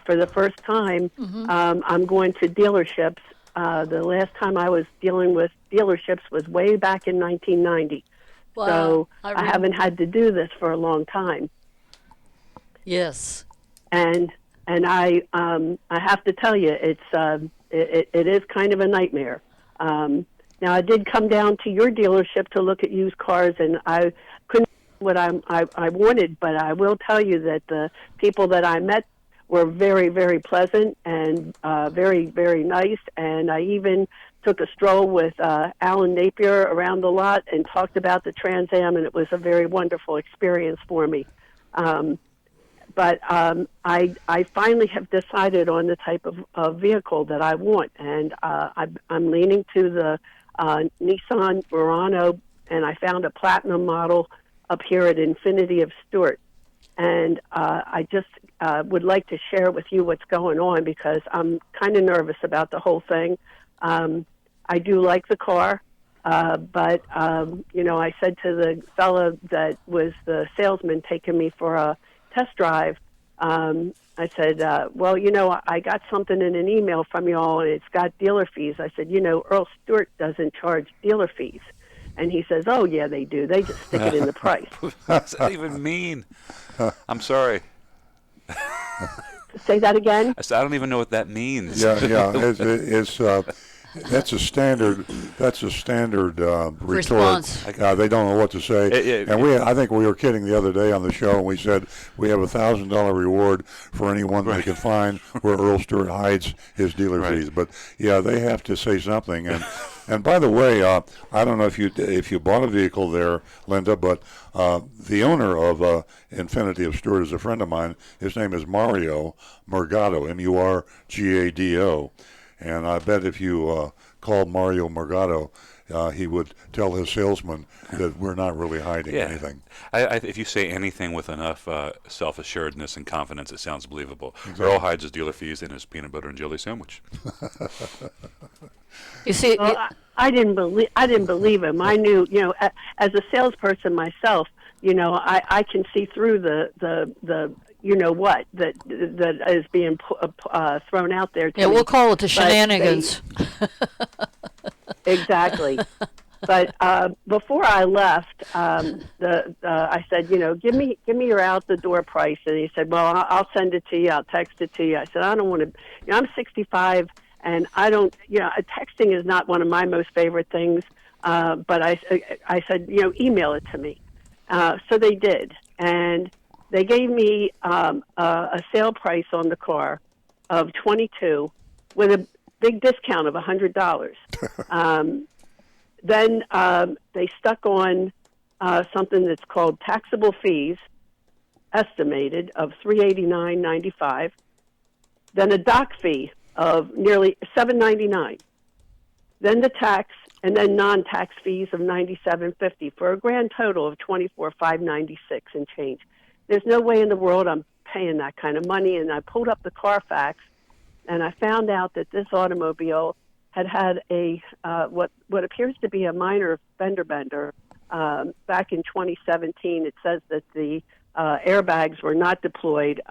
for the first time. I'm going to dealerships. The last time I was dealing with dealerships was way back in 1990. Wow. So I haven't had to do this for a long time. Yes. And I have to tell you, it is kind of a nightmare. Now I did come down to your dealership to look at used cars, and I couldn't what I wanted, but I will tell you that the people that I met were very, very pleasant and very, very nice. And I even took a stroll with Alan Napier around the lot and talked about the Trans Am, and it was a very wonderful experience for me. But I finally have decided on the type of vehicle that I want, and I'm leaning to the Nissan Murano, and I found a platinum model up here at Infinity of Stewart. And I just would like to share with you what's going on because I'm kind of nervous about the whole thing. I do like the car, but, I said to the fellow that was the salesman taking me for a test drive, I said, I got something in an email from you all, and it's got dealer fees. I said, Earl Stewart doesn't charge dealer fees. And he says, oh, yeah, they do. They just stick it in the price. What does that even mean? I'm sorry. Say that again? I said, I don't even know what that means. Yeah. It's that's a standard retort. Response. They don't know what to say. I think we were kidding the other day on the show, and we said we have $1,000 reward for anyone they can find where Earl Stewart hides his dealer fees. But yeah, they have to say something. And by the way, I don't know if you bought a vehicle there, Linda, but the owner of Infinity of Stewart is a friend of mine. His name is Mario Morgado, Murgado. And I bet if you called Mario Morgado, he would tell his salesman that we're not really hiding anything. If you say anything with enough self-assuredness and confidence, it sounds believable. Exactly. Earl hides his dealer fees in his peanut butter and jelly sandwich. You see, I didn't believe him. I knew, as a salesperson myself, I can see through the what that is being thrown out there. Yeah, we'll call it the shenanigans. Exactly. But before I left, I said, give me your out the door price, and he said, well, I'll send it to you. I'll text it to you. I said, I don't want to. I'm 65, and I don't. Texting is not one of my most favorite things. But I said, email it to me. So they did, and they gave me a sale price on the car of $22 with a big discount of $100. Then they stuck on something that's called taxable fees, estimated of $389.95. Then a dock fee of nearly $799. Then the tax, and then non-tax fees of $97.50 for a grand total of $24,596 and change. There's no way in the world I'm paying that kind of money. And I pulled up the Carfax, and I found out that this automobile had a what appears to be a minor fender bender. Back in 2017, it says that the airbags were not deployed.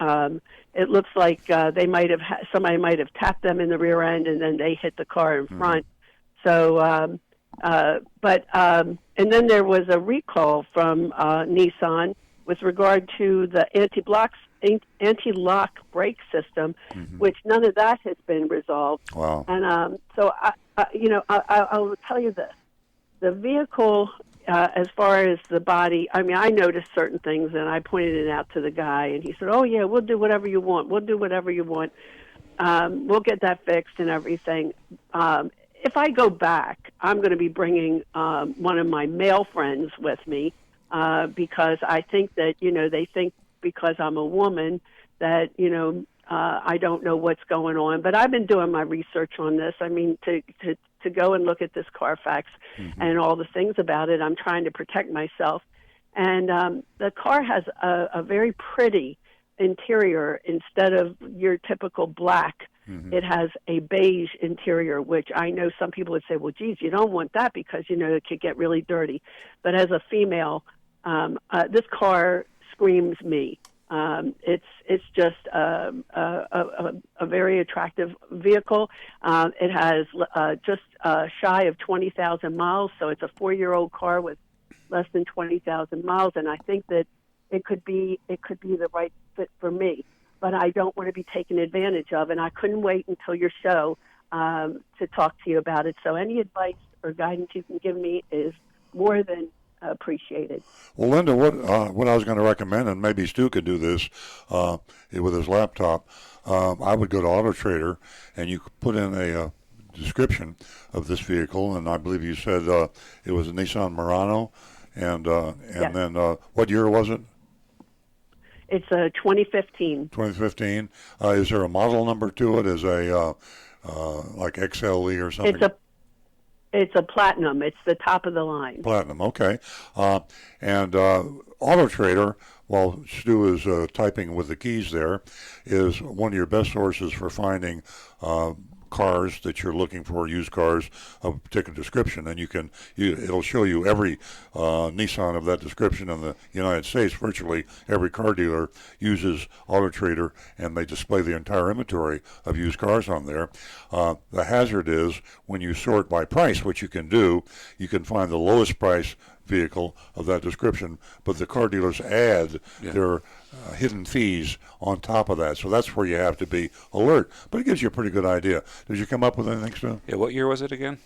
It looks like somebody might have tapped them in the rear end, and then they hit the car in front. So, and then there was a recall from Nissan with regard to the anti-lock brake system, which none of that has been resolved. Wow. And so, I will tell you this. The vehicle, as far as the body, I mean, I noticed certain things, and I pointed it out to the guy, and he said, "Oh, yeah, we'll do whatever you want. We'll do whatever you want. We'll get that fixed and everything." If I go back, I'm going to be bringing one of my male friends with me because I think that, they think because I'm a woman that, I don't know what's going on. But I've been doing my research on this. I mean, to go and look at this Carfax and all the things about it, I'm trying to protect myself. And the car has a very pretty interior instead of your typical black. It has a beige interior, which I know some people would say, well, geez, you don't want that because, it could get really dirty. But as a female, this car screams me. It's just a very attractive vehicle. It has just shy of 20,000 miles, so it's a 4-year-old car with less than 20,000 miles, and I think that it could be the right fit for me. But I don't want to be taken advantage of, and I couldn't wait until your show to talk to you about it. So any advice or guidance you can give me is more than appreciated. Well, Linda, what I was going to recommend, and maybe Stu could do this with his laptop, I would go to Auto Trader, and you could put in a description of this vehicle, and I believe you said it was a Nissan Murano, and Yes. then what year was it? It's a 2015. 2015. Is there a model number to it? Is a like XLE or something? It's a platinum. It's the top of the line. Platinum, okay. And Auto Trader, while Stu is typing with the keys there, is one of your best sources for finding cars that you're looking for, used cars of a particular description, and it'll show you every Nissan of that description in the United States. Virtually every car dealer uses Auto Trader, and they display the entire inventory of used cars on there. The hazard is when you sort by price, which you can do, you can find the lowest price vehicle of that description, but the car dealers add their hidden fees on top of that. So that's where you have to be alert. But it gives you a pretty good idea. Did you come up with anything, Stu? Yeah, what year was it again?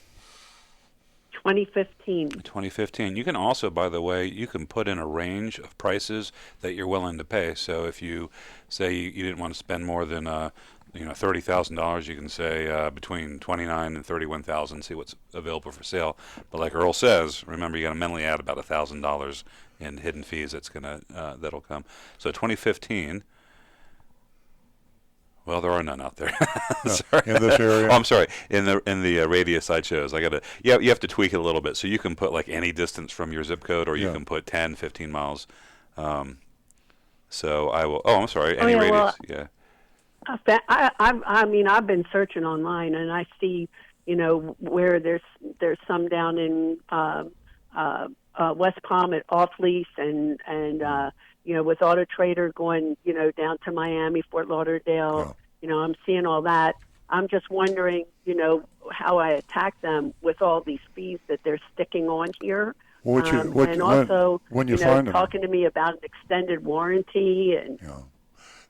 2015. 2015. You can also, by the way, you can put in a range of prices that you're willing to pay. So if you say you didn't want to spend more than $30,000, you can say between $29,000 and $31,000. See what's available for sale. But like Earl says, remember you got to mentally add about $1,000 in hidden fees. That'll come. So 2015. Well, there are none out there. Sorry. In this area? Oh, I'm sorry. In the radius I chose, you have to tweak it a little bit. So you can put like any distance from your zip code, or you can put 10, 15 miles. So I will. Oh, I'm sorry. Any radius? Well, yeah. I mean, I've been searching online, and I see, where there's some down in West Palm at Off Lease, and with Auto Trader going, down to Miami, Fort Lauderdale. I'm seeing all that. I'm just wondering, how I attack them with all these fees that they're sticking on here. Well, and also, when you find them, talking to me about an extended warranty and.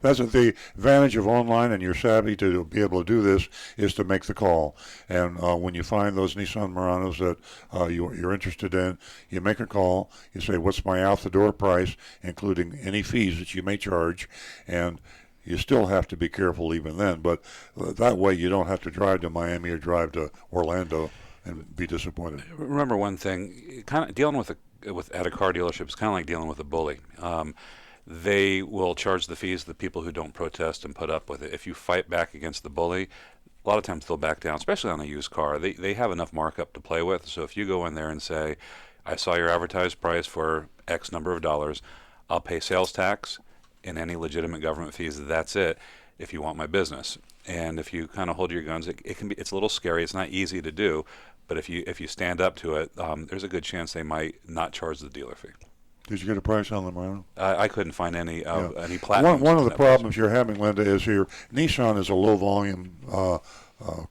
That's the advantage of online, and you're savvy to be able to do this, is to make the call. And when you find those Nissan Muranos that you're interested in, you make a call. You say, what's my out-the-door price, including any fees that you may charge, and you still have to be careful even then. But that way you don't have to drive to Miami or drive to Orlando and be disappointed. Remember one thing, kind of dealing at a car dealership is kind of like dealing with a bully. They will charge the fees to the people who don't protest and put up with it. If you fight back against the bully, a lot of times they'll back down, especially on a used car. They have enough markup to play with. So if you go in there and say, I saw your advertised price for X number of dollars, I'll pay sales tax and any legitimate government fees, that's it, if you want my business. And if you kind of hold your guns, it's a little scary. It's not easy to do. But if you stand up to it, there's a good chance they might not charge the dealer fee. Did you get a price on them, Murano? I couldn't find any platinum. One of the problems you're having, Linda, is here. Nissan is a low volume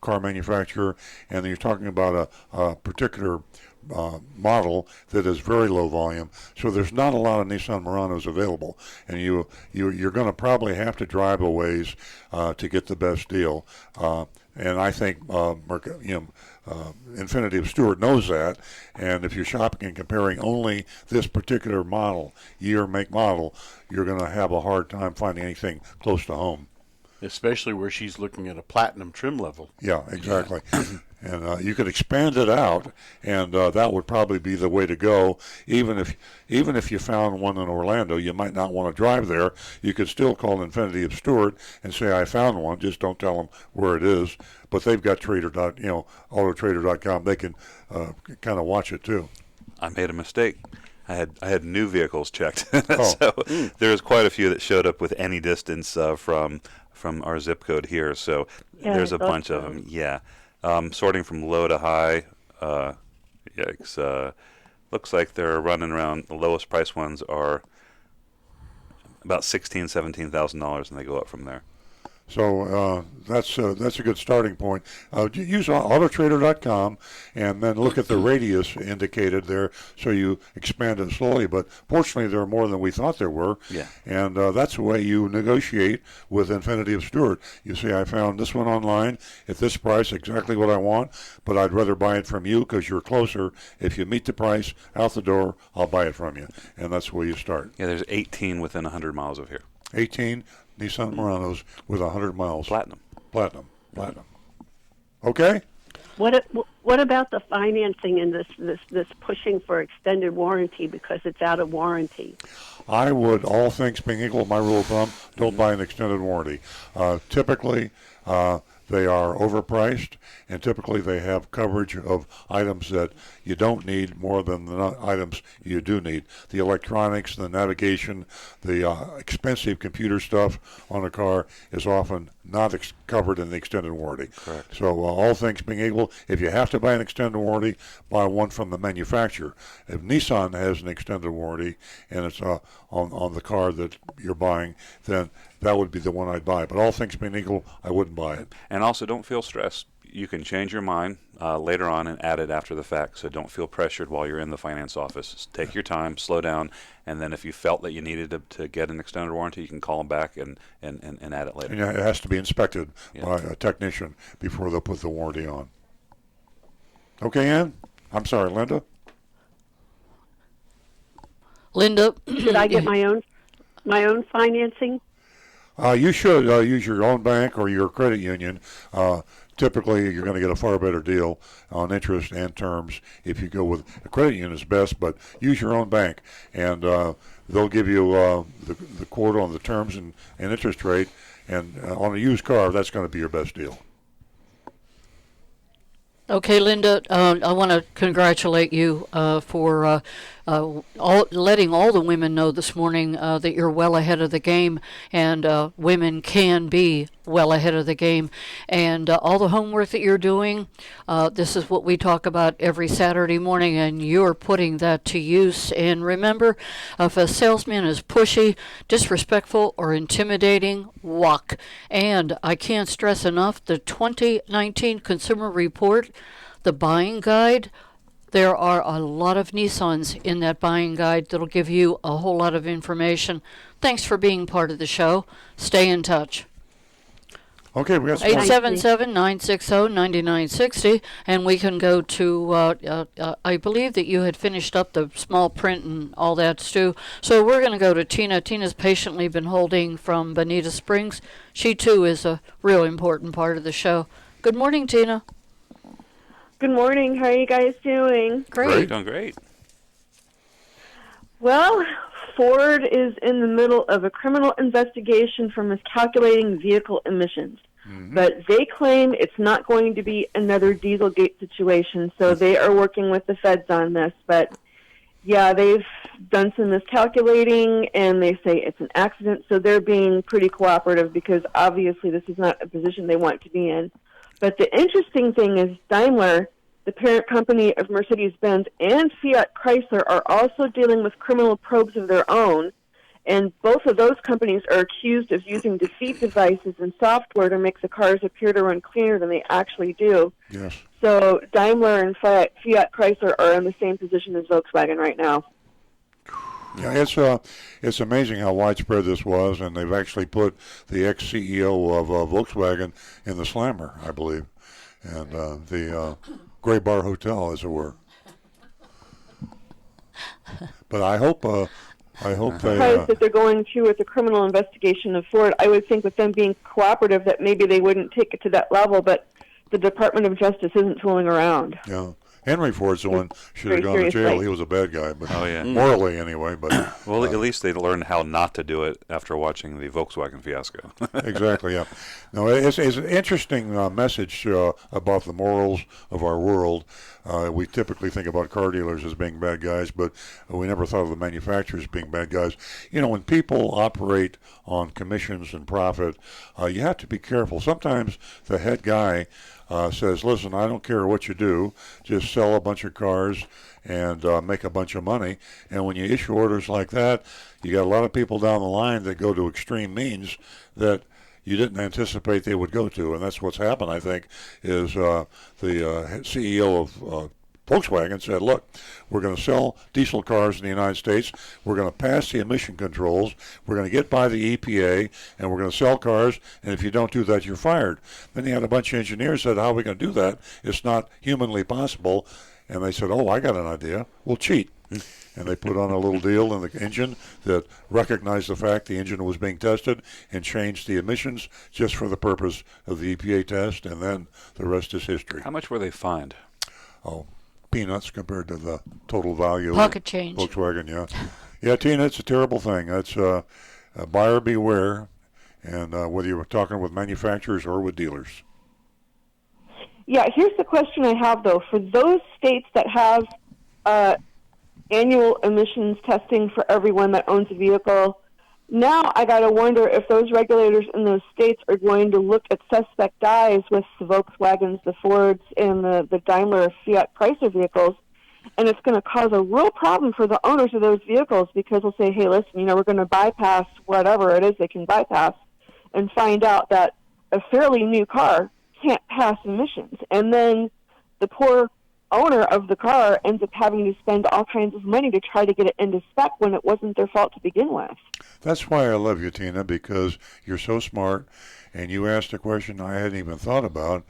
car manufacturer, and you're talking about a particular model that is very low volume. So there's not a lot of Nissan Muranos available, and you're going to probably have to drive a ways to get the best deal. And I think Infinity of Stewart knows that. And if you're shopping and comparing only this particular model, year, make, model, you're going to have a hard time finding anything close to home. Especially where she's looking at a platinum trim level. Yeah, exactly. And you could expand it out, and that would probably be the way to go. Even if you found one in Orlando, you might not want to drive there. You could still call Infinity of Stewart and say, "I found one." Just don't tell them where it is. But they've got Autotrader.com. They can kind of watch it too. I made a mistake. I had new vehicles checked, so there's quite a few that showed up with any distance from our zip code here. So there's a bunch of them. Yeah. Sorting from low to high, yikes. Looks like they're running around, the lowest price ones are about $17,000 and they go up from there. So that's a good starting point. Use Autotrader.com and then look at the radius indicated there, so you expand it slowly. But fortunately, there are more than we thought there were. Yeah. And that's the way you negotiate with Infinity of Stewart. You say, "I found this one online at this price, exactly what I want, but I'd rather buy it from you because you're closer. If you meet the price out the door, I'll buy it from you." And that's where you start. Yeah, there's 18 within 100 miles of here. 18 Nissan Muranos with 100 miles. Platinum. Okay? What about the financing and this pushing for extended warranty because it's out of warranty? I would, all things being equal, my rule of thumb, don't buy an extended warranty. Typically, they are overpriced, and typically they have coverage of items that you don't need more than the items you do need. The electronics, the navigation, the expensive computer stuff on a car is often not covered in the extended warranty. Correct. So all things being equal, if you have to buy an extended warranty, buy one from the manufacturer. If Nissan has an extended warranty and it's on the car that you're buying, then that would be the one I'd buy. But all things being equal, I wouldn't buy it. And also, don't feel stressed. You can change your mind later on and add it after the fact. So don't feel pressured while you're in the finance office. Just take your time, slow down, and then if you felt that you needed to get an extended warranty, you can call them back and add it later. And it has to be inspected by a technician before they'll put the warranty on. Okay, Ann? I'm sorry, Linda? Linda? Should I get my own financing? You should use your own bank or your credit union. Typically, you're going to get a far better deal on interest and terms if you go with a credit union is best, but use your own bank, and they'll give you the quote on the terms and interest rate, and on a used car, that's going to be your best deal. Okay, Linda, I want to congratulate you for letting all the women know this morning that you're well ahead of the game, and women can be well ahead of the game. And all the homework that you're doing, this is what we talk about every Saturday morning, and you're putting that to use. And remember, if a salesman is pushy, disrespectful, or intimidating, walk. And I can't stress enough, the 2019 Consumer Report, the buying guide, there are a lot of Nissans in that buying guide that'll give you a whole lot of information. Thanks for being part of the show. Stay in touch. Okay, we got 877-960-9960, and we can go to, I believe that you had finished up the small print and all that, Stu. So we're going to go to Tina. Tina's patiently been holding from Bonita Springs. She, too, is a real important part of the show. Good morning, Tina. Good morning. How are you guys doing? Great. Doing great. Well, Ford is in the middle of a criminal investigation for miscalculating vehicle emissions. Mm-hmm. But they claim it's not going to be another Dieselgate situation, so they are working with the feds on this. But, yeah, they've done some miscalculating, and they say it's an accident, so they're being pretty cooperative because obviously this is not a position they want to be in. But the interesting thing is Daimler, the parent company of Mercedes-Benz, and Fiat Chrysler are also dealing with criminal probes of their own, And both of those companies are accused of using defeat devices and software to make the cars appear to run cleaner than they actually do. Yes. So Daimler and Fiat Chrysler are in the same position as Volkswagen right now. Yeah, it's amazing how widespread this was, and they've actually put the ex-CEO of Volkswagen in the slammer, I believe, and the Gray Bar Hotel, as it were. But I hope they. Surprised that they're going through with the criminal investigation of Ford. I would think with them being cooperative that maybe they wouldn't take it to that level, but the Department of Justice isn't fooling around. Yeah. Henry Ford's the one should have gone to jail. He was a bad guy, but morally anyway. But well, at least they learned how not to do it after watching the Volkswagen fiasco. Exactly. Yeah. No, it's an interesting message about the morals of our world. We typically think about car dealers as being bad guys, but we never thought of the manufacturers being bad guys. You know, when people operate on commissions and profit, you have to be careful. Sometimes the head guy says, listen, I don't care what you do, just sell a bunch of cars and make a bunch of money. And when you issue orders like that, you got a lot of people down the line that go to extreme means that you didn't anticipate they would go to. And that's what's happened, I think, is the CEO of Volkswagen said, look, we're going to sell diesel cars in the United States. We're going to pass the emission controls. We're going to get by the EPA, and we're going to sell cars. And if you don't do that, you're fired. Then he had a bunch of engineers said, how are we going to do that? It's not humanly possible. And they said, oh, I got an idea. We'll cheat. And they put on a little deal in the engine that recognized the fact the engine was being tested and changed the emissions just for the purpose of the EPA test. And then the rest is history. How much were they fined? Oh, peanuts compared to the total value. Pocket change. Volkswagen, yeah. Yeah, Tina, it's a terrible thing. It's buyer beware, and whether you're talking with manufacturers or with dealers. Yeah, here's the question I have, though. For those states that have annual emissions testing for everyone that owns a vehicle, now I got to wonder if those regulators in those states are going to look at suspect eyes with the Volkswagens, the Fords, and the Daimler Fiat Chrysler vehicles, and it's going to cause a real problem for the owners of those vehicles because they'll say, hey, listen, we're going to bypass whatever it is they can bypass and find out that a fairly new car can't pass emissions. And then the poor owner of the car ends up having to spend all kinds of money to try to get it into spec when it wasn't their fault to begin with. That's why I love you, Tina, because you're so smart, and you asked a question I hadn't even thought about,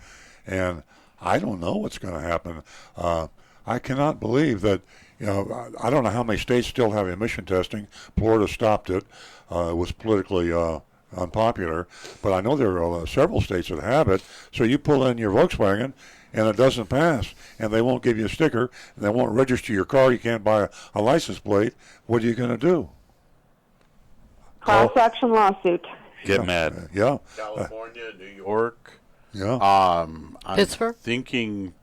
and I don't know what's going to happen. I cannot believe that, I don't know how many states still have emission testing. Florida stopped it. It was politically unpopular, but I know there are several states that have it. So you pull in your Volkswagen, and it doesn't pass, and they won't give you a sticker, and they won't register your car. You can't buy a license plate. What are you going to do? Class action lawsuit. Get mad. Yeah. California, New York. Yeah. I'm Pittsburgh? thinking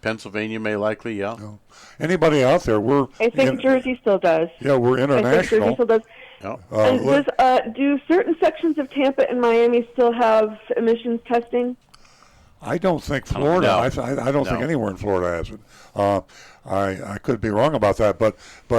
Pennsylvania may likely, yeah. No. Anybody out there? I think Jersey still does. Yeah, we're international. I think Jersey still does. Yeah. And do certain sections of Tampa and Miami still have emissions testing? I don't think Florida. No. I don't think anywhere in Florida has it. I could be wrong about that, but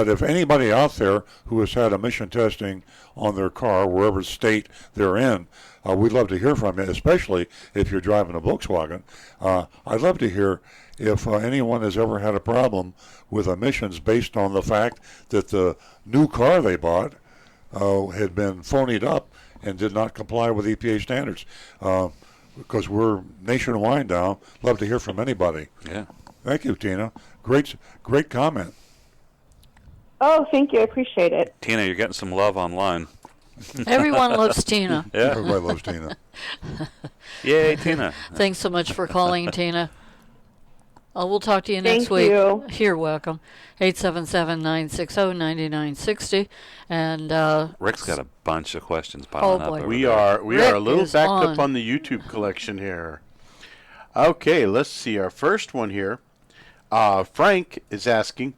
if anybody out there who has had emission testing on their car, wherever state they're in, we'd love to hear from you, especially if you're driving a Volkswagen. I'd love to hear if anyone has ever had a problem with emissions based on the fact that the new car they bought had been phonied up and did not comply with EPA standards. Because we're nationwide now. Love to hear from anybody. Yeah. Thank you, Tina. Great comment. Oh, thank you. I appreciate it. Tina, you're getting some love online. Everyone loves Tina. Yeah. Everybody loves Tina. Yay, Tina. Thanks so much for calling, Tina. We'll talk to you next Thank week. you. You're welcome. 877-960-9960. And Rick's got a bunch of questions piling up. boy. over We there. are a little is backed on. up on the YouTube collection here. Okay, let's see. Our first one here. Frank is asking,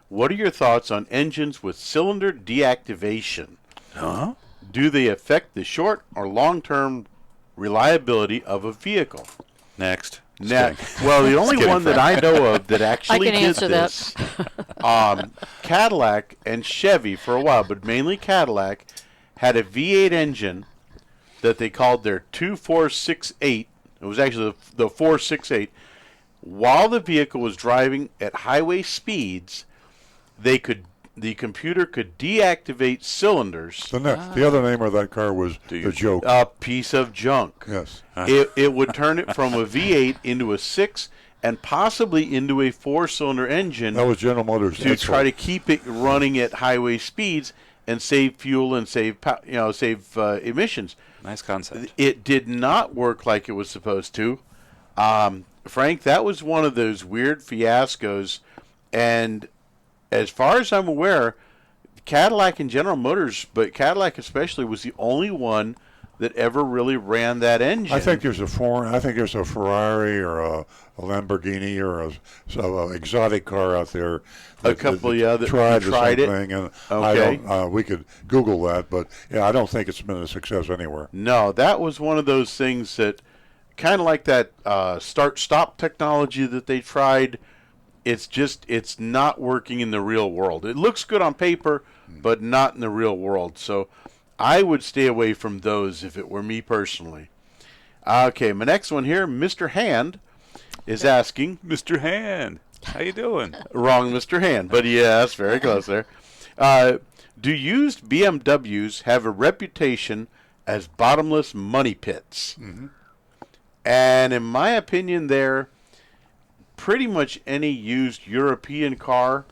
what are your thoughts on engines with cylinder deactivation? Huh? Do they affect the short or long-term reliability of a vehicle? Next. Now, kidding. well, the only kidding, one that I know of that actually I can did answer that. this, Cadillac and Chevy for a while, but mainly Cadillac, had a V8 engine that they called their 2468. It was actually the 468. While the vehicle was driving at highway speeds, the computer could deactivate cylinders. The other name of that car was the Joke. A piece of junk. Yes. It would turn it from a V8 into a 6 and possibly into a 4-cylinder engine. That was General Motors. To try to keep it running at highway speeds and save fuel and save emissions. Nice concept. It did not work like it was supposed to. Frank, that was one of those weird fiascos, and as far as I'm aware, Cadillac and General Motors, but Cadillac especially, was the only one that ever really ran that engine. I think there's a Ferrari or a Lamborghini or a exotic car out there. A couple, that tried the same it. thing, and Okay. we could Google that, but yeah, I don't think it's been a success anywhere. No, that was one of those things that, kind of like that start-stop technology that they tried. It's not working in the real world. It looks good on paper, but not in the real world. So I would stay away from those if it were me personally. Okay, my next one here, Mr. Hand is asking. Mr. Hand, how you doing? Wrong, Mr. Hand, but yes, very close there. Do used BMWs have a reputation as bottomless money pits? Mm-hmm. And in my opinion, pretty much any used European car,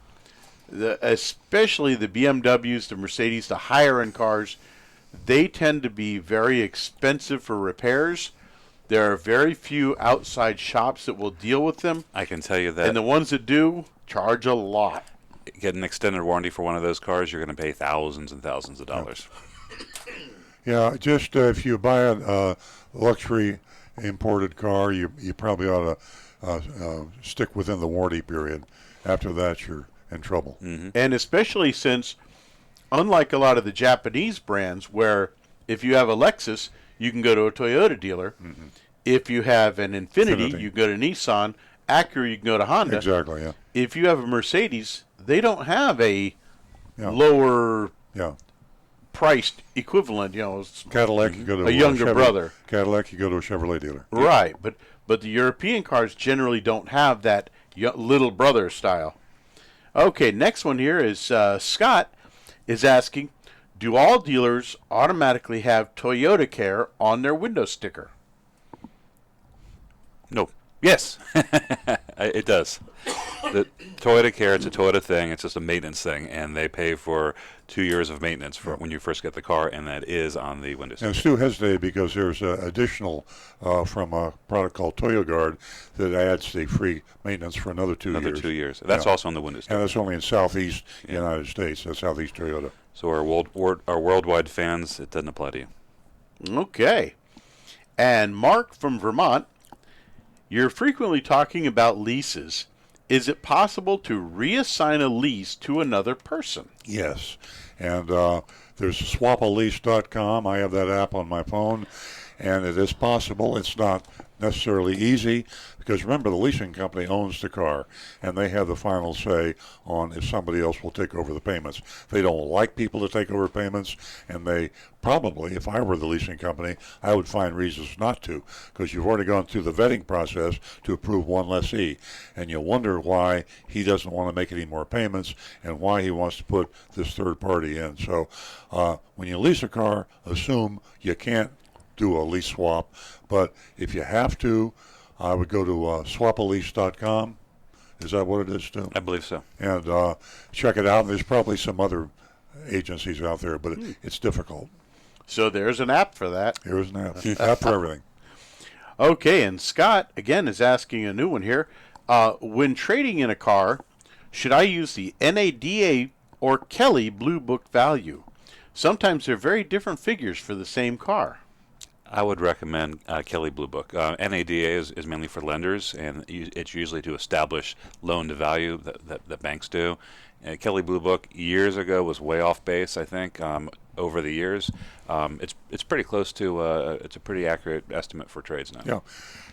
especially the BMWs, the Mercedes, the higher-end cars, they tend to be very expensive for repairs. There are very few outside shops that will deal with them. I can tell you that. And the ones that do charge a lot. Get an extended warranty for one of those cars, you're going to pay thousands and thousands of dollars. Yeah, just if you buy a luxury imported car, you probably ought to stick within the warranty period. After that, you're in trouble. Mm-hmm. And especially since, unlike a lot of the Japanese brands, where if you have a Lexus, you can go to a Toyota dealer. Mm-hmm. If you have an Infiniti, you go to Nissan. Acura, you can go to Honda. Exactly, yeah. If you have a Mercedes, they don't have a lower priced equivalent. Cadillac, you go to a younger brother. Cadillac, you go to a Chevrolet dealer. Right, but the European cars generally don't have that little brother style. Okay, next one here is Scott is asking, do all dealers automatically have Toyota Care on their window sticker? No. Yes, it does. The Toyota Care, it's a Toyota thing. It's just a maintenance thing, and they pay for 2 years of maintenance for when you first get the car, and that is on the window sticker. And Stu hesitated because there's additional from a product called ToyoGuard that adds the free maintenance for another 2 years. Another 2 years. That's also on the window sticker. And that's only in Southeast United States. That's Southeast Toyota. So our worldwide fans, it doesn't apply to you. Okay. And Mark from Vermont, you're frequently talking about leases. Is it possible to reassign a lease to another person? Yes. And there's swapalease.com. I have that app on my phone, and it is possible. It's not necessarily easy because, remember, the leasing company owns the car, and they have the final say on if somebody else will take over the payments. They don't like people to take over payments, and they probably, if I were the leasing company, I would find reasons not to, because you've already gone through the vetting process to approve one lessee, and you wonder why he doesn't want to make any more payments and why he wants to put this third party in. So when you lease a car, assume you can't do a lease swap, but if you have to, I would go to swapalease.com. Is that what it is, Stu? I believe so. And check it out. There's probably some other agencies out there, but it's difficult. So there's an app for that. There's an app. App for everything. Okay, and Scott, again, is asking a new one here. When trading in a car, should I use the NADA or Kelly Blue Book value? Sometimes they're very different figures for the same car. I would recommend Kelly Blue Book. NADA is mainly for lenders, and it's usually to establish loan to value that banks do. Kelly Blue Book years ago was way off base, I think. Over the years, it's pretty close to it's a pretty accurate estimate for trades now. Yeah,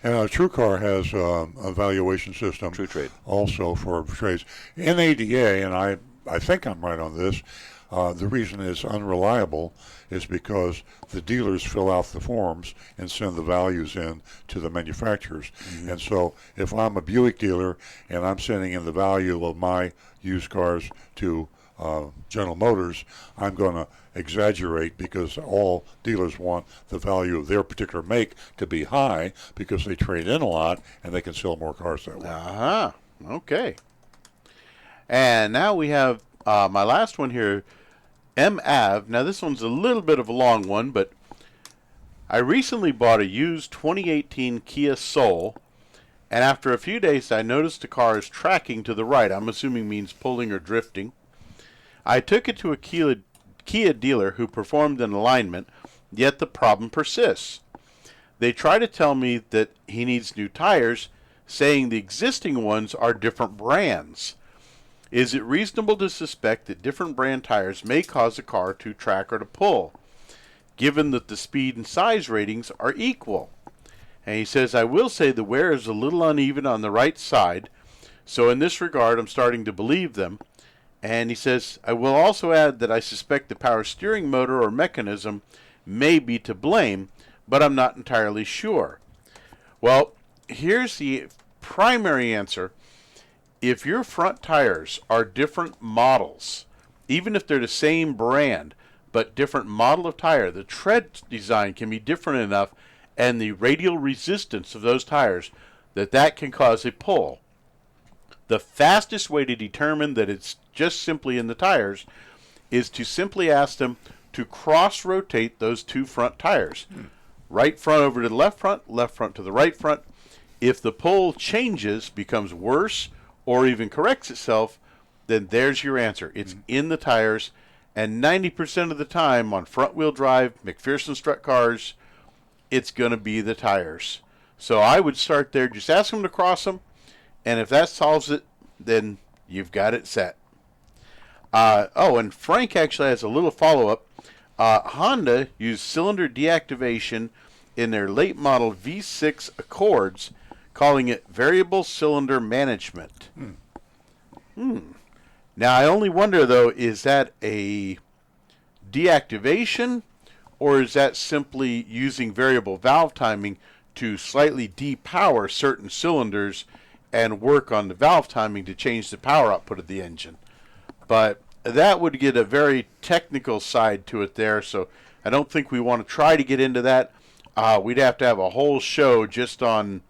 and TrueCar has a valuation system. True Trade also for trades. NADA, and I think I'm right on this. The reason it's unreliable is because the dealers fill out the forms and send the values in to the manufacturers. Mm-hmm. And so if I'm a Buick dealer and I'm sending in the value of my used cars to General Motors, I'm going to exaggerate because all dealers want the value of their particular make to be high because they trade in a lot and they can sell more cars that way. Uh-huh. Okay. And now we have my last one here, MAV. Now this one's a little bit of a long one, but I recently bought a used 2018 Kia Soul, and after a few days I noticed the car is tracking to the right. I'm assuming means pulling or drifting. I took it to a Kia dealer who performed an alignment, yet the problem persists. They try to tell me that he needs new tires, saying the existing ones are different brands. Is it reasonable to suspect that different brand tires may cause a car to track or to pull, given that the speed and size ratings are equal? And he says, I will say the wear is a little uneven on the right side, so in this regard I'm starting to believe them. And he says, I will also add that I suspect the power steering motor or mechanism may be to blame, but I'm not entirely sure. Well, here's the primary answer. If your front tires are different models, even if they're the same brand, but different model of tire, the tread design can be different enough and the radial resistance of those tires that can cause a pull. The fastest way to determine that it's just simply in the tires is to simply ask them to cross-rotate those two front tires. Right front over to the left front to the right front. If the pull changes, becomes worse, or even corrects itself, then there's your answer. It's in the tires, and 90% of the time on front-wheel drive, McPherson strut cars, it's going to be the tires. So I would start there. Just ask them to cross them, and if that solves it, then you've got it set. And Frank actually has a little follow-up. Honda used cylinder deactivation in their late model V6 Accords, calling it variable cylinder management. Now, I only wonder, though, is that a deactivation, or is that simply using variable valve timing to slightly depower certain cylinders and work on the valve timing to change the power output of the engine? But that would get a very technical side to it there, so I don't think we want to try to get into that. We'd have to have a whole show just on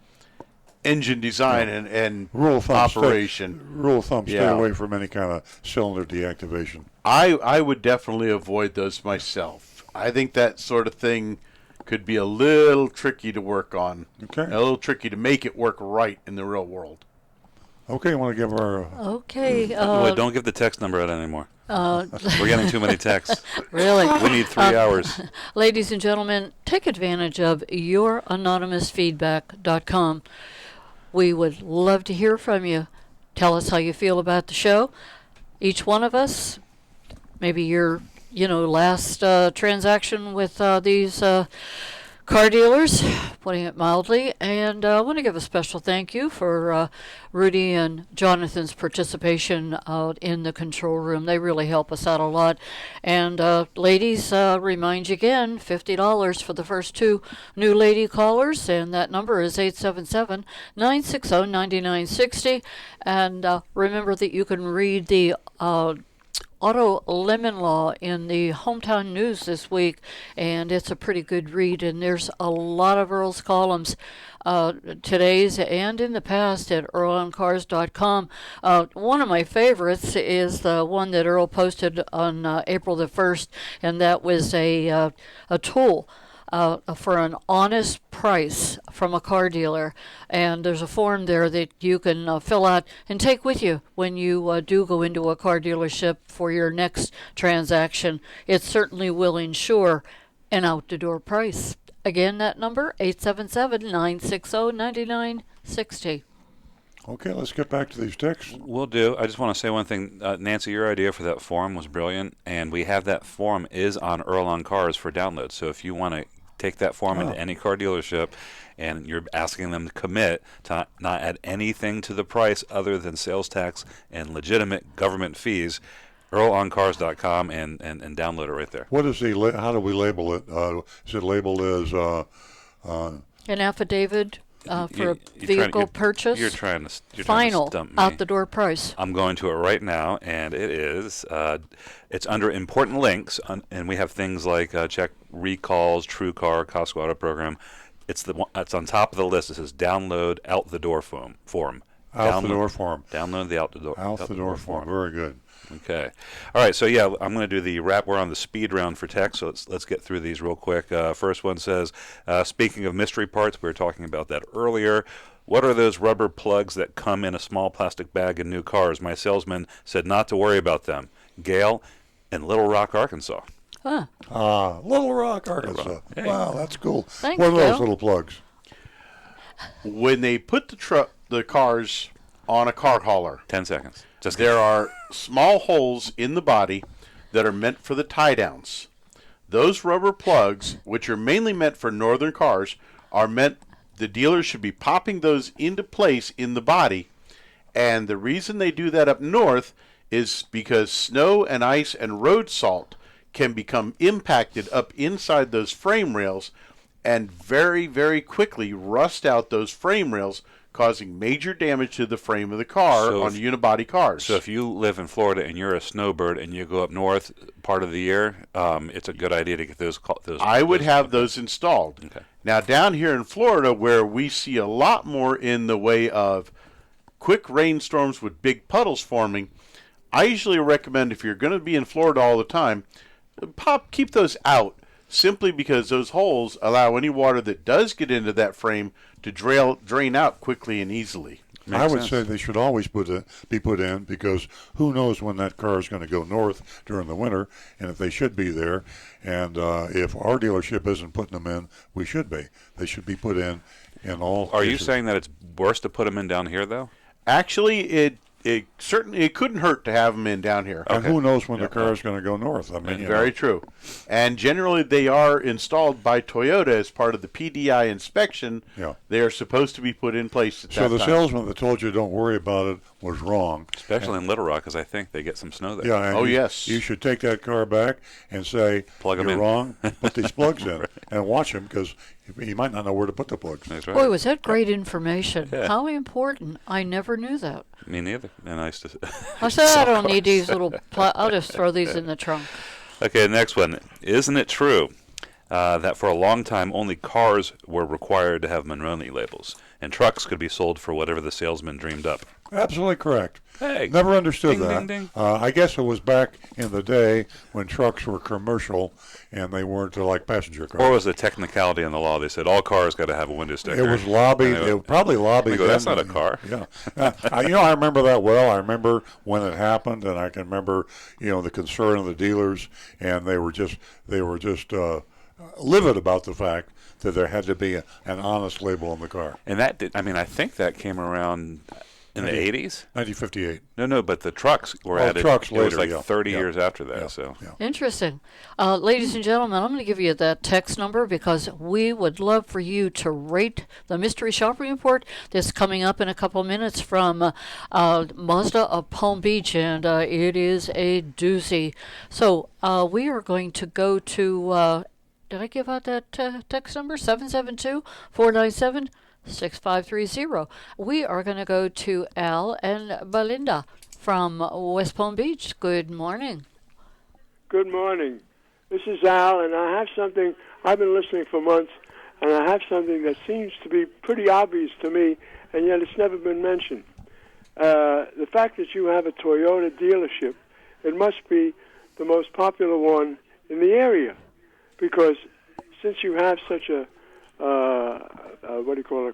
engine design and rule of thumb, operation. Stay away from any kind of cylinder deactivation. I would definitely avoid those myself. I think that sort of thing could be a little tricky to work on. Okay. A little tricky to make it work right in the real world. Okay, I want to give our... Okay. Wait, don't give the text number out anymore. We're getting too many texts. Really? We need 3 hours. Ladies and gentlemen, take advantage of youranonymousfeedback.com. We would love to hear from you. Tell us how you feel about the show. Each one of us, maybe your last transaction with these car dealers, putting it mildly. And I want to give a special thank you for Rudy and Jonathan's participation out in the control room. They really help us out a lot. And ladies, remind you again, $50 for the first 2 new lady callers, and that number is 877-960-9960. And remember that you can read the Auto Lemon Law in the Hometown News this week, and it's a pretty good read, and there's a lot of Earl's columns, today's and in the past, at earloncars.com. One of my favorites is the one that Earl posted on April the 1st, and that was a tool for an honest price from a car dealer. And there's a form there that you can fill out and take with you when you do go into a car dealership for your next transaction. It certainly will ensure an out-the-door price. Again, that number, 877-960-9960. Okay, let's get back to these texts. Will do. I just want to say one thing. Nancy, your idea for that forum was brilliant, and we have that forum is on Earl on Cars for download. So if you want to take that forum into any car dealership, and you're asking them to commit to not add anything to the price other than sales tax and legitimate government fees, EarlOnCars.com and download it right there. What is how do we label it? Is it labeled as an affidavit for a vehicle purchase? You're trying to final stump me. out the door price. I'm going to it right now, and it is. It's under important links, and we have things like check recalls, TrueCar, Costco Auto Program. It's on top of the list. It says download out the door form. Out the door form. Download the out the door form. Very good. Okay. All right. So yeah, I'm going to do the wrap. We're on the speed round for text. So let's get through these real quick. First one says, speaking of mystery parts, we were talking about that earlier. What are those rubber plugs that come in a small plastic bag in new cars? My salesman said not to worry about them. Gail in Little Rock, Arkansas. Huh. Little Rock, Arkansas. Hey. Wow, that's cool. Thanks, what are those Gail. little plugs? When they put the cars on a car hauler, 10 seconds. There are small holes in the body that are meant for the tie downs. Those rubber plugs, which are mainly meant for northern cars, are meant, the dealers should be popping those into place in the body. And the reason they do that up north is because snow and ice and road salt can become impacted up inside those frame rails and very, very quickly rust out those frame rails, causing major damage to the frame of the car on unibody cars. So if you live in Florida and you're a snowbird and you go up north part of the year, it's a good idea to get those. I would have those installed. Okay. Now down here in Florida, where we see a lot more in the way of quick rainstorms with big puddles forming, I usually recommend, if you're going to be in Florida all the time, keep those out, simply because those holes allow any water that does get into that frame to drain out quickly and easily. I would say they should always be put in, because who knows when that car is going to go north during the winter, and if they should be there. And if our dealership isn't putting them in, we should be. They should be put in all Are cases. you saying that it's worse to put them in down here, though? Actually, it certainly couldn't hurt to have them in down here. And who knows when the car is going to go north? I mean, very true. And generally, they are installed by Toyota as part of the PDI inspection. Yeah. They are supposed to be put in place at that So the time. salesman that told you don't worry about it was wrong. Especially in Little Rock, because I think they get some snow there. Yeah. And yes. You should take that car back and say, Plug 'em you're in. wrong, put these plugs in, and watch him, because he might not know where to put the plugs. That's right. Boy, was that great information. Yeah. How important. I never knew that. Me neither. And nice to. I said I don't need these little. I'll just throw these in the trunk. Okay, next one. Isn't it true that for a long time only cars were required to have Monroney labels, and trucks could be sold for whatever the salesman dreamed up? Absolutely correct. Hey. Never understood Ding, that. ding, ding. I guess it was back in the day when trucks were commercial and they weren't like passenger cars. Or was it a technicality in the law? They said all cars got to have a window sticker. It was lobbied. And they It probably lobbied. They go, that's then. not a car. Yeah. I remember that well. I remember when it happened, and I can remember, the concern of the dealers, and they were just livid about the fact that there had to be an honest label on the car. And that did. I mean, I think that came around in the 80s. 1958. No, but the trucks were added. Trucks it was later, like 30 yeah. years after that. Yeah. So. Yeah. Interesting. Ladies and gentlemen, I'm going to give you that text number because we would love for you to rate the Mystery Shopping Report that's coming up in a couple minutes from Mazda of Palm Beach, and it is a doozy. So we are going to go to, did I give out that text number? 772-497-6530. We are going to go to Al and Belinda from West Palm Beach. Good morning. Good morning. This is Al, and I have something. I've been listening for months, and I have something that seems to be pretty obvious to me, and yet it's never been mentioned. The fact that you have a Toyota dealership, it must be the most popular one in the area, because since you have such a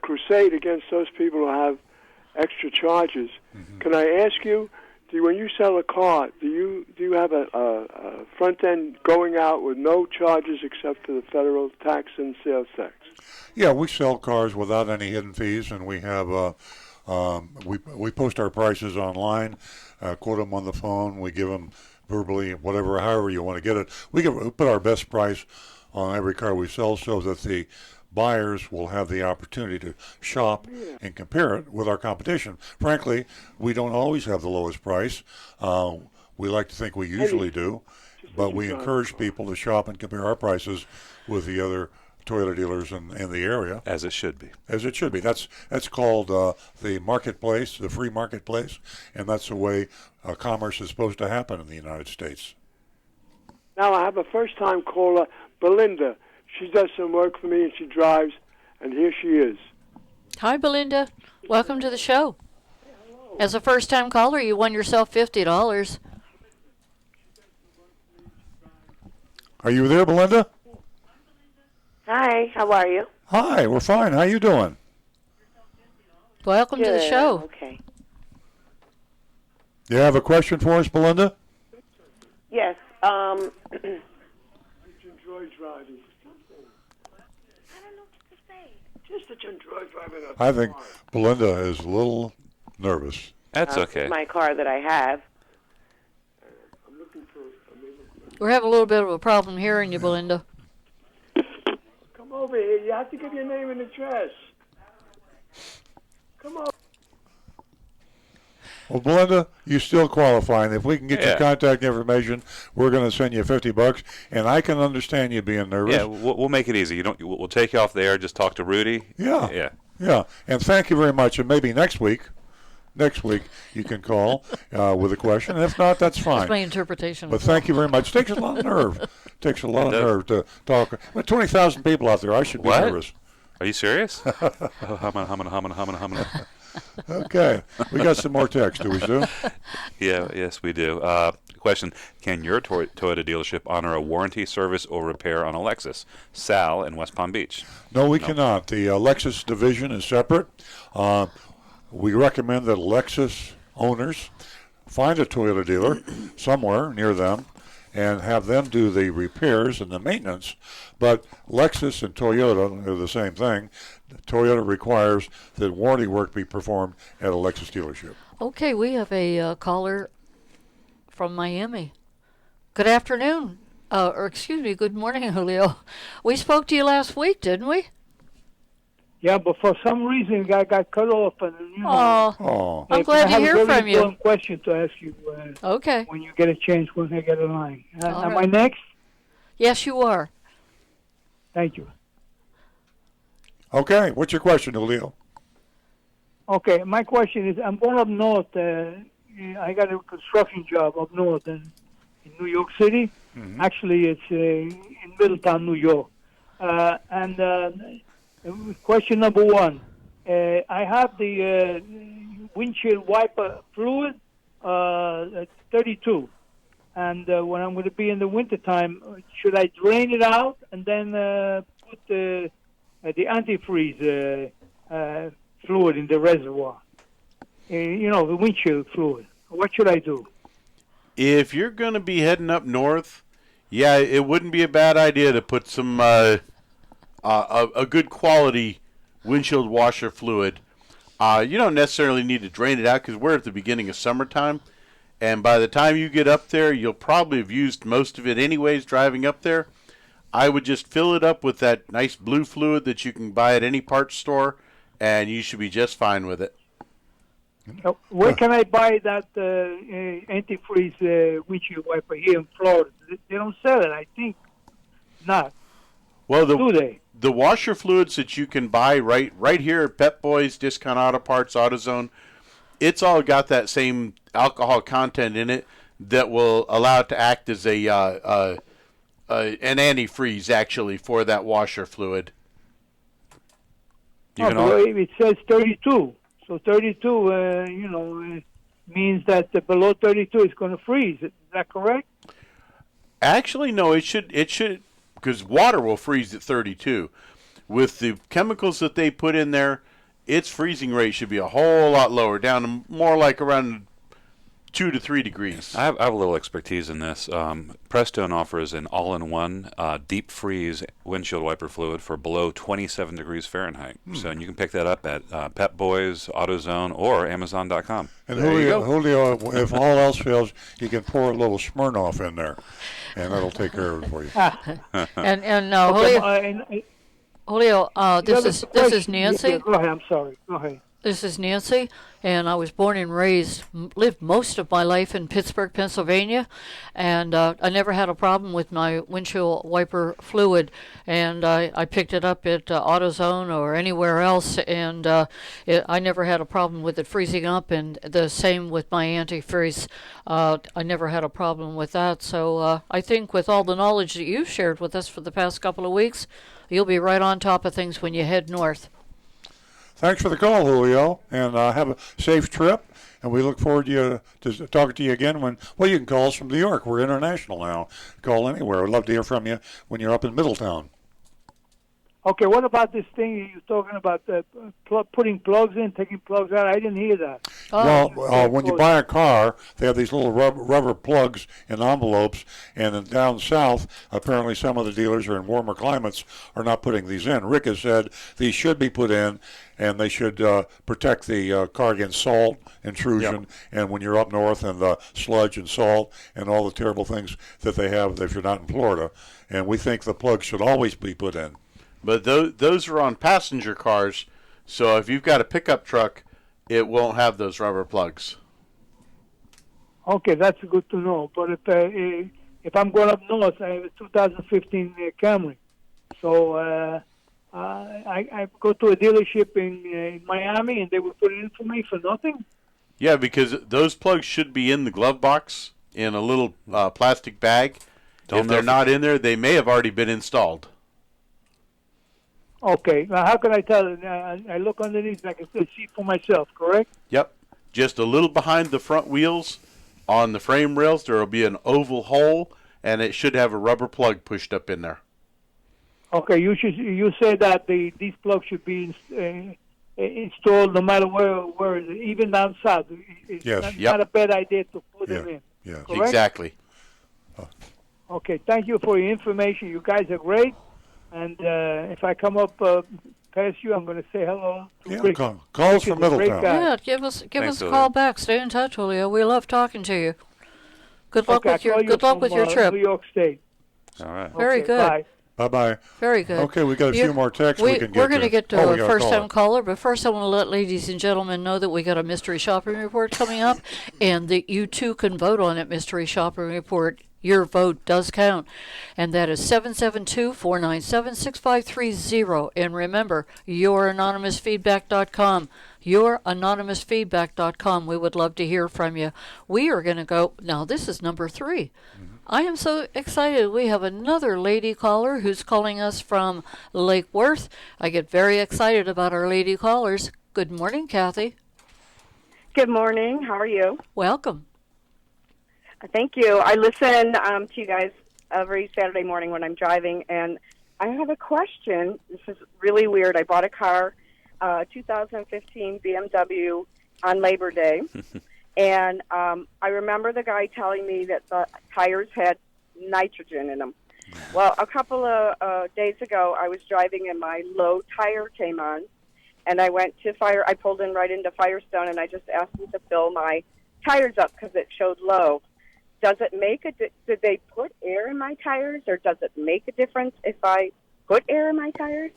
crusade against those people who have extra charges. Mm-hmm. Can I ask you, when you sell a car, do you have a front end going out with no charges except for the federal tax and sales tax? Yeah, we sell cars without any hidden fees, and we have we post our prices online, quote them on the phone. We give them verbally, whatever, however you want to get it. We put our best price on every car we sell so that the buyers will have the opportunity to shop and compare it with our competition. Frankly, we don't always have the lowest price. We like to think we usually do, but we encourage people to shop and compare our prices with the other Toyota dealers in the area. As it should be. As it should be. That's called the marketplace, the free marketplace, and that's the way commerce is supposed to happen in the United States. Now I have a first-time caller, Belinda. She does some work for me, and she drives, and here she is. Hi, Belinda. Welcome to the show. As a first-time caller, you won yourself $50. Are you there, Belinda? Hi, how are you? Hi, we're fine. How you doing? Welcome to the show. Okay. You have a question for us, Belinda? Yes. Enjoy driving. I don't know what to say. Just that you enjoy driving a I think Belinda is a little nervous. That's okay. My car that I have. I'm looking for. We're having a little bit of a problem hearing you, Belinda. Come over here. You have to give your name and address. Come on. Well, Belinda, you still qualify, and if we can get your contact information, we're going to send you $50. And I can understand you being nervous. Yeah, we'll make it easy. We'll take you off the air. Just talk to Rudy. Yeah. And thank you very much. And maybe next week you can call with a question. And if not, that's fine. That's my interpretation. But thank you very much. It takes a lot of nerve. Takes a lot of nerve to talk. With 20,000 people out there, I should be nervous. Are you serious? Humming. Okay. We got some more text, do we, Stu? Yes, we do. Question: can your Toyota dealership honor a warranty, service, or repair on a Lexus? Sal in West Palm Beach. No, we cannot. The Lexus division is separate. We recommend that Lexus owners find a Toyota dealer somewhere near them and have them do the repairs and the maintenance. But Lexus and Toyota are the same thing. Toyota requires that warranty work be performed at a Lexus dealership. Okay, we have a caller from Miami. Good afternoon. Good morning, Julio. We spoke to you last week, didn't we? Yeah, but for some reason I got cut off. And, I'm glad to hear from you. I have a very question to ask you. Okay. When you get a chance, when I get a line. Am right. I next? Yes, you are. Thank you. Okay, what's your question, Julio? Okay, my question is, I'm born up north. I got a construction job up north in New York City. Mm-hmm. Actually, it's in Middletown, New York. Question number one. I have the windshield wiper fluid, 32. And when I'm going to be in the wintertime, should I drain it out and then put the antifreeze fluid in the reservoir? The windshield fluid. What should I do? If you're going to be heading up north, it wouldn't be a bad idea to put some a good quality windshield washer fluid. You don't necessarily need to drain it out because we're at the beginning of summertime. And by the time you get up there, you'll probably have used most of it anyways driving up there. I would just fill it up with that nice blue fluid that you can buy at any parts store, and you should be just fine with it. Where can I buy that antifreeze windshield wiper here in Florida? They don't sell it, I think. Not. Well, do they? The washer fluids that you can buy right here at Pep Boys, Discount Auto Parts, AutoZone, it's all got that same alcohol content in it that will allow it to act as an antifreeze, actually, for that washer fluid. It says 32. So 32, means that below 32 is going to freeze. Is that correct? Actually, no. It should, because water will freeze at 32. With the chemicals that they put in there, its freezing rate should be a whole lot lower, down to more like around 2 to 3 degrees. I have a little expertise in this. Prestone offers an all-in-one deep freeze windshield wiper fluid for below 27 degrees Fahrenheit. So you can pick that up at Pep Boys, AutoZone, or Amazon.com. And Julio, if all else fails, you can pour a little Smirnoff in there, and that'll take care of it for you. Julio, this is Nancy. Yeah, go ahead. I'm sorry. Go ahead. This is Nancy, and I was born and raised, lived most of my life in Pittsburgh, Pennsylvania, and I never had a problem with my windshield wiper fluid, and I picked it up at AutoZone or anywhere else, and I never had a problem with it freezing up, and the same with my antifreeze. I never had a problem with that, so I think with all the knowledge that you've shared with us for the past couple of weeks, you'll be right on top of things when you head north. Thanks for the call, Julio, and have a safe trip. And we look forward to talking to you again you can call us from New York. We're international now. Call anywhere. We'd love to hear from you when you're up in Middletown. Okay, what about this thing you're talking about, putting plugs in, taking plugs out? I didn't hear that. When you buy a car, they have these little rubber plugs in envelopes, and then down south, apparently some of the dealers are in warmer climates are not putting these in. Rick has said these should be put in, and they should protect the car against salt intrusion, and when you're up north and the sludge and salt and all the terrible things that they have if you're not in Florida. And we think the plugs should always be put in. But those are on passenger cars, so if you've got a pickup truck, it won't have those rubber plugs. Okay, that's good to know. But if I'm going up north, I have a 2015 Camry. So I go to a dealership in Miami, and they will put it in for me for nothing? Yeah, because those plugs should be in the glove box in a little plastic bag. If they're not in there, they may have already been installed. Okay. Now, how can I tell? I look underneath, I can still see for myself, correct? Yep. Just a little behind the front wheels on the frame rails, there will be an oval hole, and it should have a rubber plug pushed up in there. Okay. You said that these plugs should be installed no matter where even down south. It's not a bad idea to put them in. Yeah. Correct? Exactly. Okay. Thank you for your information. You guys are great. And if I come up past you, I'm going to say hello to Rick. Call us from Middletown. Yeah, give us a call back. Stay in touch, Julio. We love talking to you. Good luck with your trip. New York State. All right. Very good. Bye. Very good. Okay, we got a few more texts we can get. We're going to get to a first-time caller, but first I want to let ladies and gentlemen know that we got a mystery shopping report coming up, and that you too can vote on that mystery shopping report. Your vote does count, and that is 772-497-6530. And remember, youranonymousfeedback.com. Youranonymousfeedback.com. We would love to hear from you. We are going to go, now this is number 3. I am so excited. We have another lady caller who's calling us from Lake Worth. I get very excited about our lady callers. Good morning, Kathy. Good morning. How are you? Welcome. Thank you. I listen to you guys every Saturday morning when I'm driving, and I have a question. This is really weird. I bought a car, 2015 BMW on Labor Day, and I remember the guy telling me that the tires had nitrogen in them. Well, a couple of days ago, I was driving, and my low tire came on, and I went to I pulled in right into Firestone, and I just asked them to fill my tires up because it showed low. Does it make did they put air in my tires, or does it make a difference if I put air in my tires?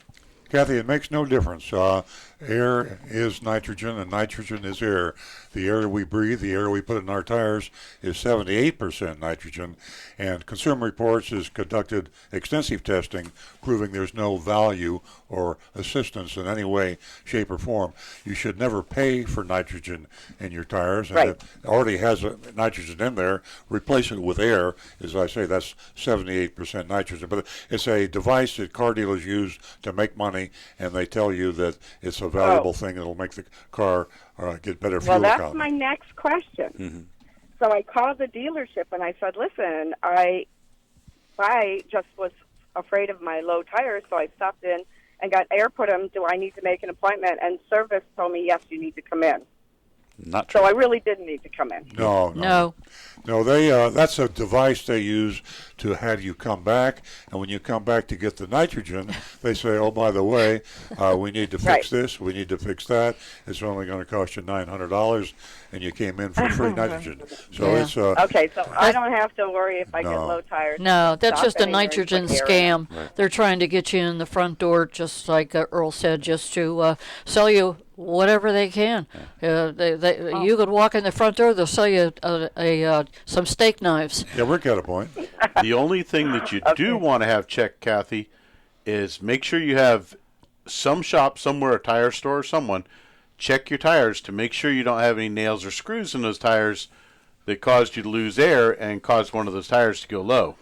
Kathy, it makes no difference. Air is nitrogen, and nitrogen is air. The air we breathe, the air we put in our tires, is 78% nitrogen. And Consumer Reports has conducted extensive testing proving there's no value or assistance in any way, shape, or form. You should never pay for nitrogen in your tires. And it already has nitrogen in there. Replace it with air. As I say, that's 78% nitrogen. But it's a device that car dealers use to make money, and they tell you that it's a valuable thing. It'll make the car get better fuel economy. Well, that's my next question. Mm-hmm. So I called the dealership, and I said, listen, I just was afraid of my low tires, so I stopped in and got air put in. Do I need to make an appointment? And service told me, yes, you need to come in. Not true. So I really didn't need to come in. No. No, they that's a device they use to have you come back, and when you come back to get the nitrogen, they say, "Oh, by the way, we need to fix this, we need to fix that. It's only going to cost you $900, and you came in for free nitrogen." So it's okay. So I don't have to worry if I get low tires. No, that's Stop just a anywhere and nitrogen put air in scam. it. Right. They're trying to get you in the front door, just like Earl said, just to sell you whatever they can. You could walk in the front door, they'll sell you some steak knives. yeah, Rick got a point. The only thing that you do want to have checked, Kathy, is make sure you have some shop somewhere, a tire store or someone, check your tires to make sure you don't have any nails or screws in those tires that caused you to lose air and caused one of those tires to go low.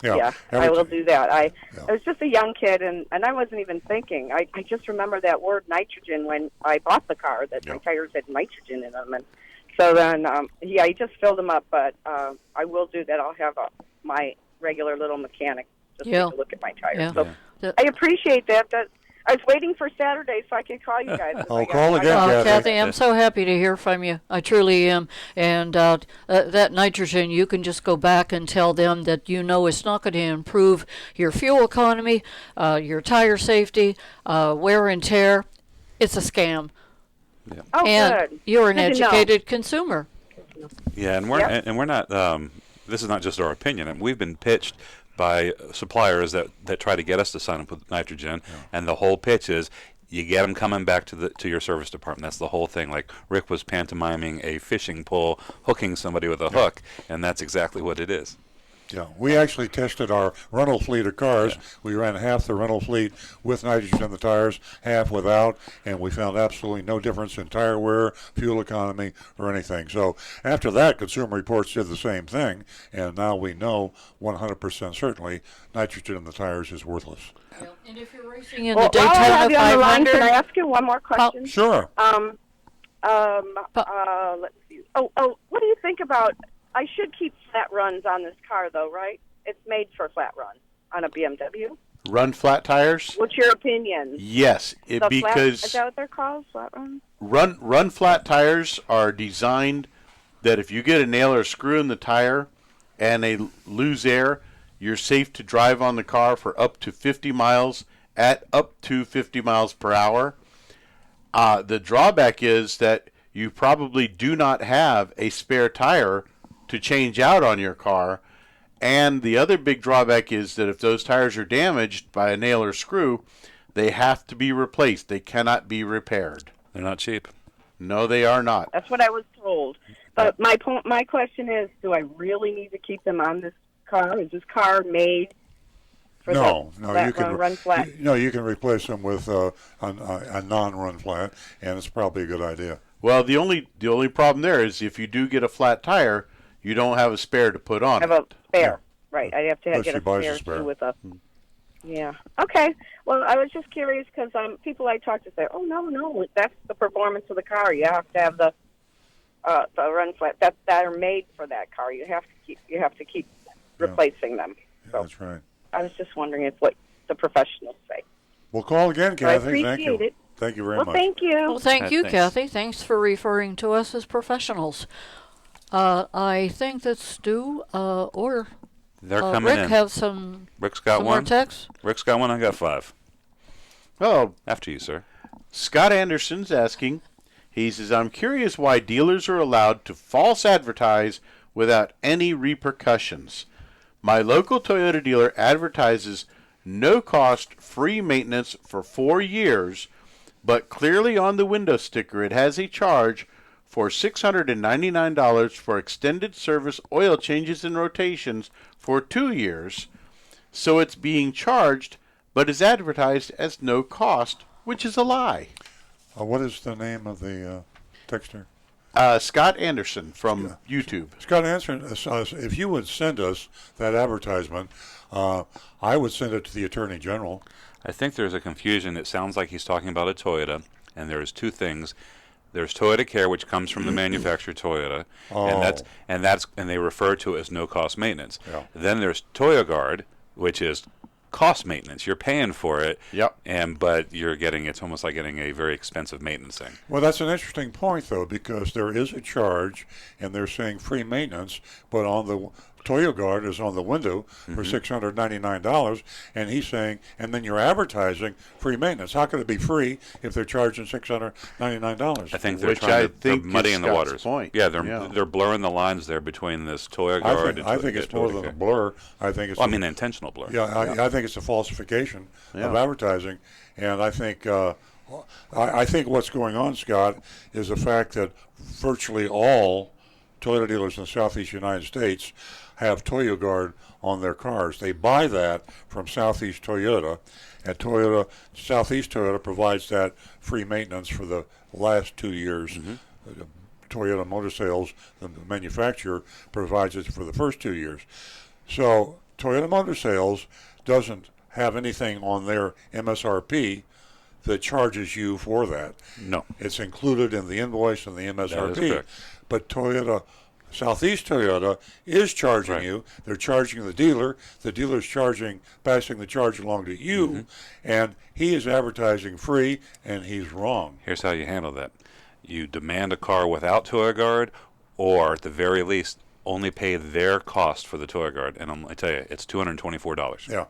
Yeah, I will do that. I was just a young kid, and I wasn't even thinking. I just remember that word nitrogen when I bought the car, that my tires had nitrogen in them. And so then, I just filled them up, but I will do that. I'll have my regular little mechanic just take a look at my tires. So I appreciate that. I was waiting for Saturday so I could call you guys. Call again, Kathy, I'm so happy to hear from you. I truly am. And that nitrogen, you can just go back and tell them that it's not going to improve your fuel economy, your tire safety, wear and tear. It's a scam. Yeah. Oh, and good. you're an Good to know. educated consumer. Yeah, and we're not. This is not just our opinion. And we've been pitched by suppliers that try to get us to sign up with nitrogen, and the whole pitch is you get them coming back to your service department. That's the whole thing. Like Rick was pantomiming a fishing pole, hooking somebody with a hook, and that's exactly what it is. Yeah, we actually tested our rental fleet of cars. Yeah. We ran half the rental fleet with nitrogen in the tires, half without, and we found absolutely no difference in tire wear, fuel economy, or anything. So after that, Consumer Reports did the same thing, and now we know 100% certainly nitrogen in the tires is worthless. And if you're racing in the Daytona while I have you on the line, 500, can I ask you one more question? Sure. Let's see. What do you think about? I should keep flat runs on this car, though, right? It's made for flat runs on a BMW. Run flat tires? What's your opinion? Yes, because is that what they're called, flat runs? Run flat tires are designed that if you get a nail or a screw in the tire and they lose air, you're safe to drive on the car for up to 50 miles at up to 50 miles per hour. The drawback is that you probably do not have a spare tire to change out on your car, and the other big drawback is that if those tires are damaged by a nail or screw, they have to be replaced. They cannot be repaired. They're not cheap. No, they are not. That's what I was told. But my question is, do I really need to keep them on this car? Is this car made for you can run flat? You can replace them with a non-run flat, and it's probably a good idea. Well, the only problem there is if you do get a flat tire, you don't have a spare to put on. I have a spare, right? I have to get a spare too with a. Yeah. Okay. Well, I was just curious because people I talk to say, "Oh no, that's the performance of the car. You have to have the run flat that are made for that car. You have to keep replacing them." So that's right. I was just wondering what the professionals say. We'll call again, Kathy. I appreciate it. Thank you very much. Thank you. Well, thank you, Kathy. Thanks for referring to us as professionals. I think that Stu or They're coming Rick in. have some. Rick's got some one. More texts? Rick's got one. I got 5. Oh, after you, sir. Scott Anderson's asking. He says, "I'm curious why dealers are allowed to false advertise without any repercussions. My local Toyota dealer advertises no-cost free maintenance for 4 years, but clearly on the window sticker it has a charge for $699 for extended service oil changes and rotations for 2 years. So it's being charged, but is advertised as no cost, which is a lie." What is the name of the texter? Scott Anderson from YouTube. Scott Anderson, if you would send us that advertisement, I would send it to the Attorney General. I think there's a confusion. It sounds like he's talking about a Toyota, and there's 2 things. There's Toyota Care, which comes from the manufacturer Toyota, and they refer to it as no-cost maintenance. Yeah. Then there's Toyo Guard, which is cost maintenance. You're paying for it. Yep. But you're getting, it's almost like getting a very expensive maintenance thing. Well, that's an interesting point, though, because there is a charge, and they're saying free maintenance, but on the Toyo Guard is on the window for $699, and he's saying, and then you're advertising free maintenance. How could it be free if they're charging $699? I think they're muddying the waters. Point. Yeah, they're blurring the lines there between this Toyo Guard. I think it's more than a blur. I think it's an intentional blur. Yeah, I think it's a falsification of advertising, and I think what's going on, Scott, is the fact that virtually all Toyota dealers in the Southeast United States have Toyo Guard on their cars. They buy that from Southeast Toyota, and Southeast Toyota provides that free maintenance for the last 2 years. Toyota Motor Sales, the manufacturer, provides it for the first 2 years. So Toyota Motor Sales doesn't have anything on their MSRP that charges you for that. No. It's included in the invoice and the MSRP. That is correct. But Southeast Toyota is charging you. They're charging the dealer. The dealer's passing the charge along to you, and he is advertising free, and he's wrong. Here's how you handle that. You demand a car without Toyo Guard, or at the very least, only pay their cost for the Toyo Guard. And I tell you, it's $224. Yeah.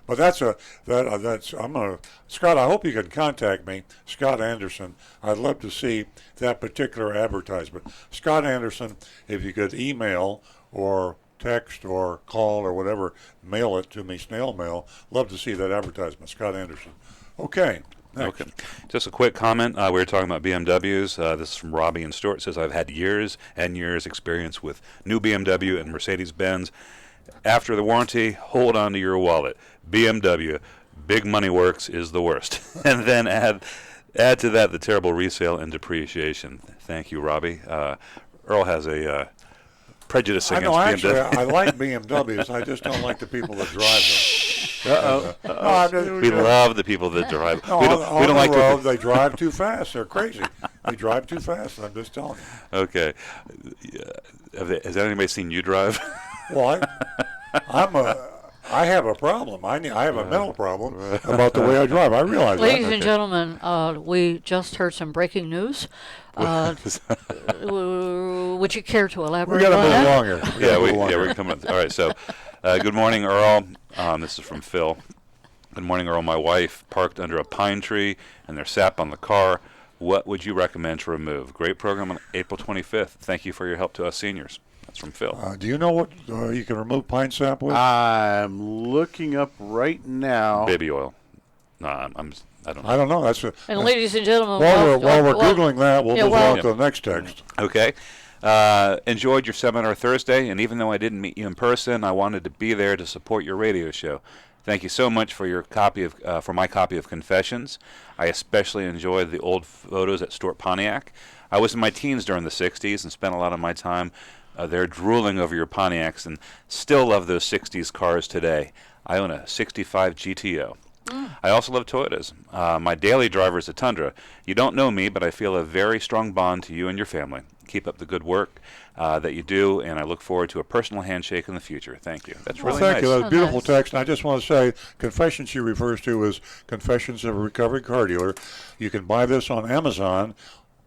But Scott, I hope you can contact me, Scott Anderson. I'd love to see that particular advertisement. Scott Anderson, if you could email or text or call or whatever, mail it to me, snail mail. Love to see that advertisement, Scott Anderson. Okay. Next. Okay. Just a quick comment. We were talking about BMWs. This is from Robbie and Stuart. It says, I've had years and years experience with new BMW and Mercedes-Benz. After the warranty, hold on to your wallet. BMW, big money works is the worst. And then add to that the terrible resale and depreciation. Thank you, Robbie. Earl has a prejudice against BMW. Actually, I like BMWs. I just don't like the people that drive them. We love the people that drive. No, we don't like the road. They drive too fast. They're crazy. They drive too fast. I'm just telling you. Okay. Has anybody seen you drive? Well, I have a problem. I have a mental problem about the way I drive. I realize that. Ladies and gentlemen, we just heard some breaking news. Would you care to elaborate? We got to on move that? along here. We're coming. All right. So, good morning, Earl. This is from Phil. Good morning, Earl. My wife parked under a pine tree, and there's sap on the car. What would you recommend to remove? Great program on April 25th. Thank you for your help to us seniors. That's from Phil. Do you know what you can remove pine sap with? I'm looking up right now. Baby oil. No, I don't know. I don't know. And ladies and gentlemen, while we're Googling that, we'll move on to the next text. Okay. Enjoyed your seminar Thursday, and even though I didn't meet you in person, I wanted to be there to support your radio show. Thank you so much for your copy of my copy of Confessions. I especially enjoyed the old photos at Stuart Pontiac. I was in my teens during the 60s and spent a lot of my time there drooling over your Pontiacs, and still love those 60s cars today. I own a 65 GTO. I also love Toyotas. My daily driver is a Tundra. You don't know me, but I feel a very strong bond to you and your family. Keep up the good work that you do, and I look forward to a personal handshake in the future. Thank you. That's really nice. Thank you. That's a beautiful text. And I just want to say, Confessions she refers to as Confessions of a Recovering Car Dealer. You can buy this on Amazon.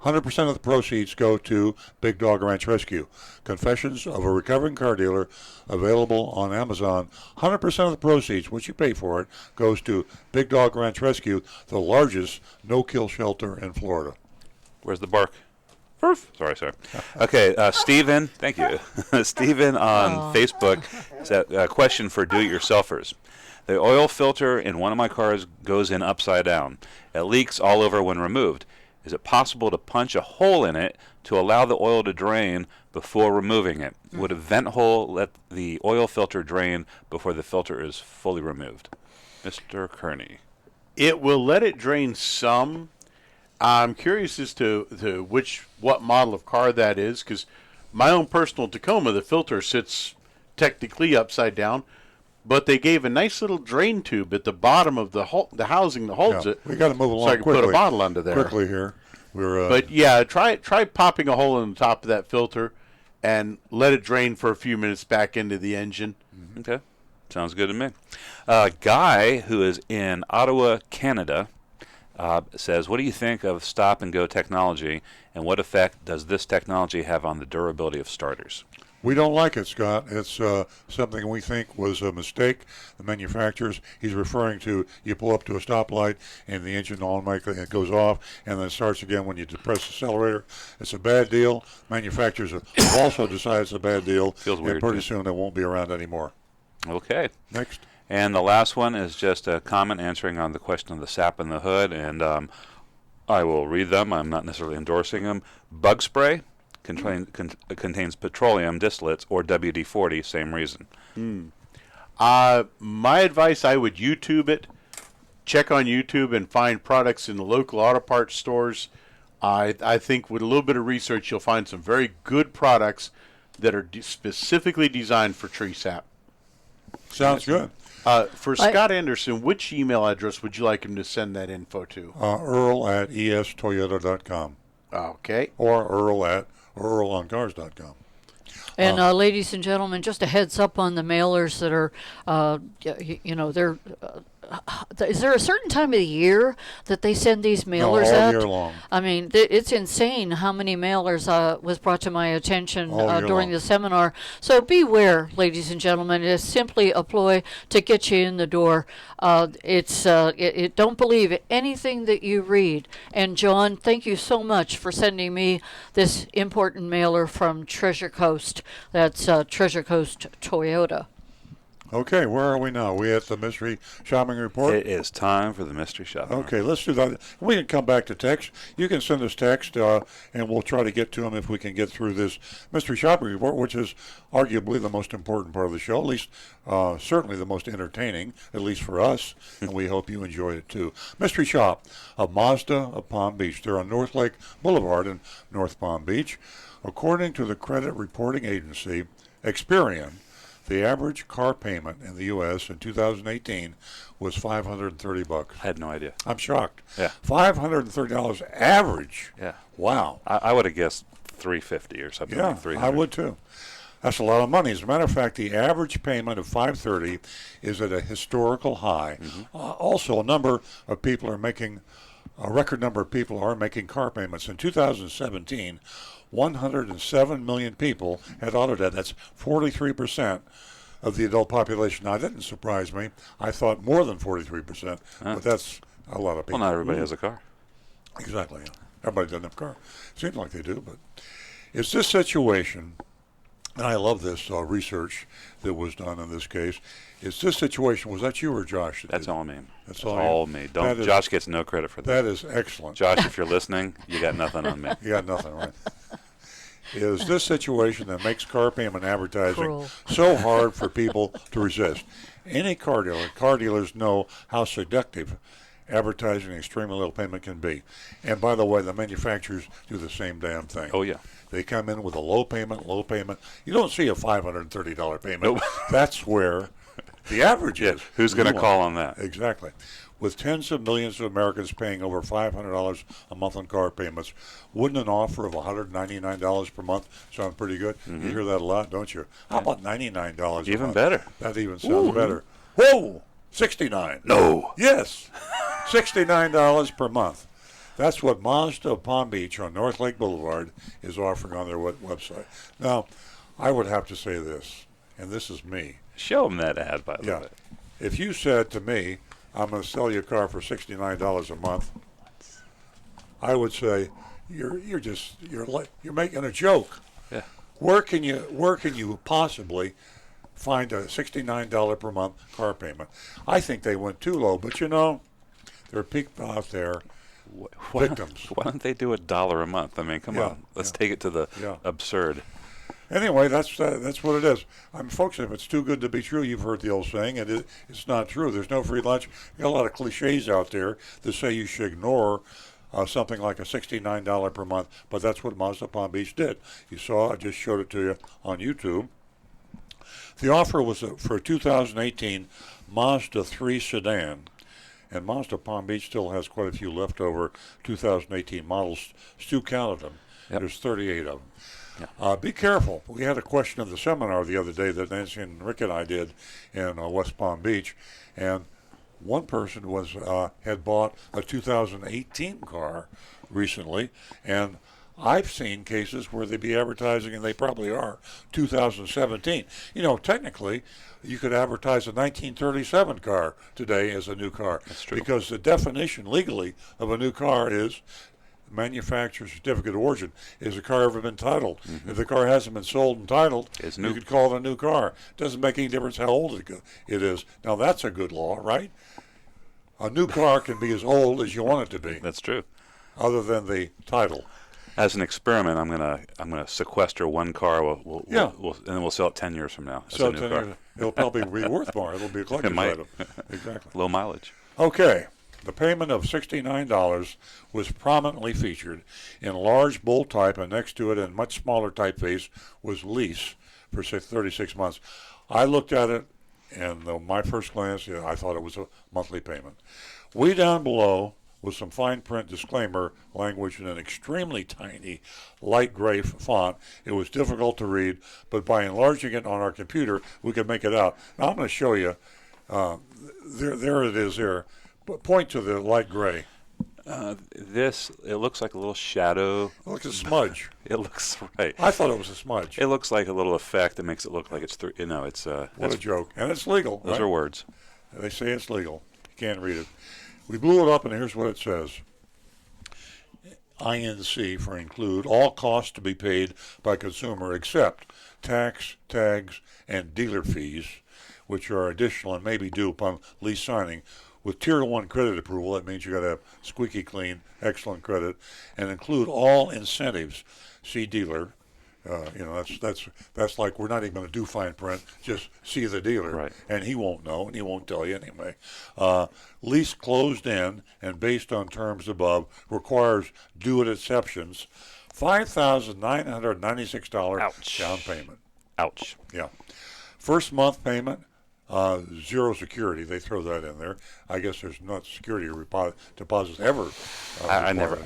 100% of the proceeds go to Big Dog Ranch Rescue. Confessions of a Recovering Car Dealer, available on Amazon. 100% of the proceeds, what you pay for it, goes to Big Dog Ranch Rescue, the largest no-kill shelter in Florida. Where's the bark? Sorry. Okay, Stephen, thank you. Stephen on Facebook said, a question for do-it-yourselfers. The oil filter in one of my cars goes in upside down. It leaks all over when removed. Is it possible to punch a hole in it to allow the oil to drain before removing it? Would a vent hole let the oil filter drain before the filter is fully removed? Mr. Kearney. It will let it drain some. I'm curious as to what model of car that is, because my own personal Tacoma, the filter sits technically upside down, but they gave a nice little drain tube at the bottom of the housing that holds it. We got to move along so I can quickly. Put a bottle under there. Quickly here. But yeah, try popping a hole in the top of that filter, and let it drain for a few minutes back into the engine. Okay. Sounds good to me. Guy, who is in Ottawa, Canada, says, what do you think of stop-and-go technology, and what effect does this technology have on the durability of starters? We don't like it, Scott. It's something we think was a mistake. The manufacturers, he's referring to, you pull up to a stoplight and the engine automatically it goes off and then it starts again when you depress the accelerator. It's a bad deal. Manufacturers have also decided it's a bad deal. Feels weird. And pretty soon it won't be around anymore. Okay. Next. And the last one is just a comment answering on the question of the sap in the hood, and I will read them. I'm not necessarily endorsing them. Bug spray contains petroleum distillates or WD-40, same reason. My advice, I would YouTube it, check on YouTube, and find products in the local auto parts stores. I think with a little bit of research, you'll find some very good products that are specifically designed for tree sap. Sounds good. For Scott Anderson, which email address would you like him to send that info to? Earl at estoyota.com. Okay. Or Earl at earloncars.com. And ladies and gentlemen, just a heads up on the mailers that are, they're. Is there a certain time of the year that they send these mailers all out? year long. I mean, it's insane how many mailers was brought to my attention during the seminar. So beware, ladies and gentlemen. It is simply a ploy to get you in the door. Don't believe anything that you read. And John, thank you so much for sending me this important mailer from Treasure Coast. That's Treasure Coast Toyota. Okay, where are we now? Are we at the mystery shopping report? It is time for the mystery shopping report. Okay, let's do that. We can come back to text. You can send us text, and we'll try to get to them if we can get through this mystery shopping report, which is arguably the most important part of the show, at least certainly the most entertaining, at least for us, and we hope you enjoy it too. Mystery Shop of Mazda of Palm Beach. They're on North Lake Boulevard in North Palm Beach. According to the credit reporting agency, Experian, the average car payment in the U.S. in 2018 was $530. I had no idea. I'm shocked. Yeah. $530 average. Yeah. Wow. I would have guessed $350 or something like $300. I would too. That's a lot of money. As a matter of fact, the average payment of $530 is at a historical high. Also, a record number of people are making car payments. In 2017, 107 million people had auto debt. That's 43% of the adult population. Now, that didn't surprise me. I thought more than 43%, but that's a lot of people. Well, not everybody has a car. Exactly. Yeah. Everybody doesn't have a car. Seems like they do, but is this situation, and I love this research that was done in this case, is this situation, was that you or Josh? That's all me. That's all me. Josh gets no credit for that. That is excellent. Josh, if you're listening, you got nothing on me. You got nothing, right? Is this situation that makes car payment advertising so hard for people to resist? Any car dealers know how seductive advertising an extremely little payment can be. And by the way, the manufacturers do the same damn thing. Oh, yeah. They come in with a low payment. You don't see a $530 payment. Nope. That's where the average is. Who's going to call on that? Exactly. With tens of millions of Americans paying over $500 a month on car payments, wouldn't an offer of $199 per month sound pretty good? You hear that a lot, don't you? How about $99 a month? Even better. That even sounds better. Whoa! $69. No. Yes. $69 per month. That's what Mazda of Palm Beach on North Lake Boulevard is offering on their website. Now, I would have to say this, and this is me. Show them that ad, by the way. If you said to me, I'm going to sell you a car for $69 a month, I would say you're making a joke. Yeah. Where can you possibly find a $69 per month car payment? I think they went too low, but there are people out there, victims. Why don't they do $1 a month? I mean, come on, let's take it to the absurd. Anyway, that's what it is. Folks, if it's too good to be true, you've heard the old saying, and it's not true. There's no free lunch. You got a lot of cliches out there that say you should ignore something like a $69 per month, but that's what Mazda Palm Beach did. You saw, I just showed it to you on YouTube. The offer was for a 2018 Mazda 3 sedan, and Mazda Palm Beach still has quite a few leftover 2018 models. Stu counted them. Yep. There's 38 of them. Be careful. We had a question at the seminar the other day that Nancy and Rick and I did in West Palm Beach, and one person had bought a 2018 car recently, and I've seen cases where they'd be advertising, and they probably are, 2017. Technically, you could advertise a 1937 car today as a new car. That's true. Because the definition legally of a new car is manufacturer certificate of origin. Has the car ever been titled? Mm-hmm. If the car hasn't been sold and titled, It's you new. could call it a new car. Doesn't make any difference how old it is. Now, that's a good law, right? A new car can be as old as you want it to be. That's true. Other than the title. As an experiment, I'm gonna sequester one car. We'll and then we'll sell it 10 years from now. As a new car. It'll probably be worth more. It'll be a collector's might. item. Exactly. Low mileage. Okay. The payment of $69 was prominently featured. In large bold type, and next to it in much smaller typeface was lease for 36 months. I looked at it, and my first glance, I thought it was a monthly payment. Way down below was some fine print disclaimer language in an extremely tiny light gray font. It was difficult to read, but by enlarging it on our computer, we could make it out. Now I'm going to show you. There it is there. Point to the light gray. It looks like a little shadow. It looks a smudge. It looks right. I thought it was a smudge. It looks like a little effect that makes it look like it's it's what a joke. And it's legal. Those are words. They say it's legal. You can't read it. We blew it up, and here's what it says. INC for include all costs to be paid by consumer except tax, tags, and dealer fees, which are additional and may be due upon lease signing. With Tier 1 credit approval, that means you got to have squeaky clean, excellent credit, and include all incentives. See dealer. That's like we're not even going to do fine print. Just see the dealer, right. And he won't know, and he won't tell you anyway. Lease closed in and based on terms above requires due at exceptions. $5,996 down payment. Ouch. Yeah. First month payment. Zero security. They throw that in there. I guess there's not security deposits ever. I never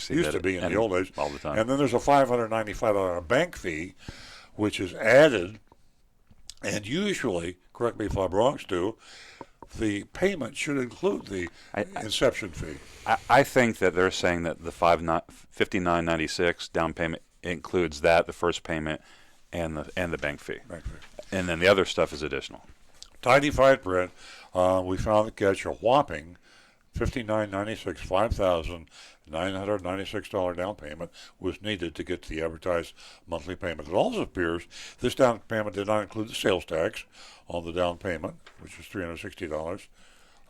see Used that. to be in the old days. All the time. And then there's a $595 bank fee, which is added. And usually, correct me if I'm wrong, Stu, the payment should include the inception fee. I think that they're saying that the $59.96 down payment includes that, the first payment, and the bank fee. And then the other stuff is additional. Tiny fine print. We found the catch a whopping $59.96, $5,996 down payment was needed to get to the advertised monthly payment. It also appears this down payment did not include the sales tax on the down payment, which is $360,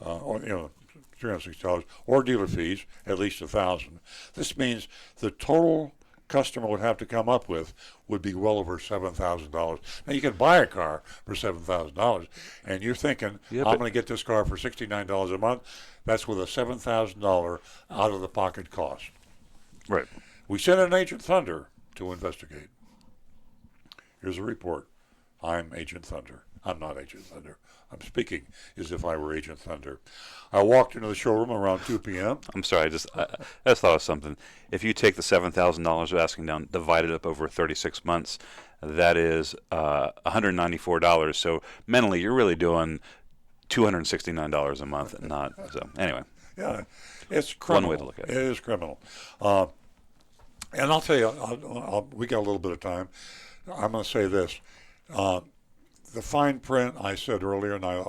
$360, or dealer fees, at least $1,000. This means the total customer would have to come up with would be well over $7,000. Now you can buy a car for $7,000, and you're thinking, I'm going to get this car for $69 a month. That's with a $7,000 out of the pocket cost. Right. We sent an Agent Thunder to investigate. Here's a report. I'm Agent Thunder. I'm not Agent Thunder. I'm speaking as if I were Agent Thunder. I walked into the showroom around 2 p.m. I'm sorry, I just thought of something. If you take the $7,000 you're asking down, divide it up over 36 months, that is $194. So mentally, you're really doing $269 a month, not so. Anyway. Yeah, it's criminal. One way to look at it. It is criminal. And I'll tell you, we got a little bit of time. I'm going to say this. The fine print, I said earlier, and I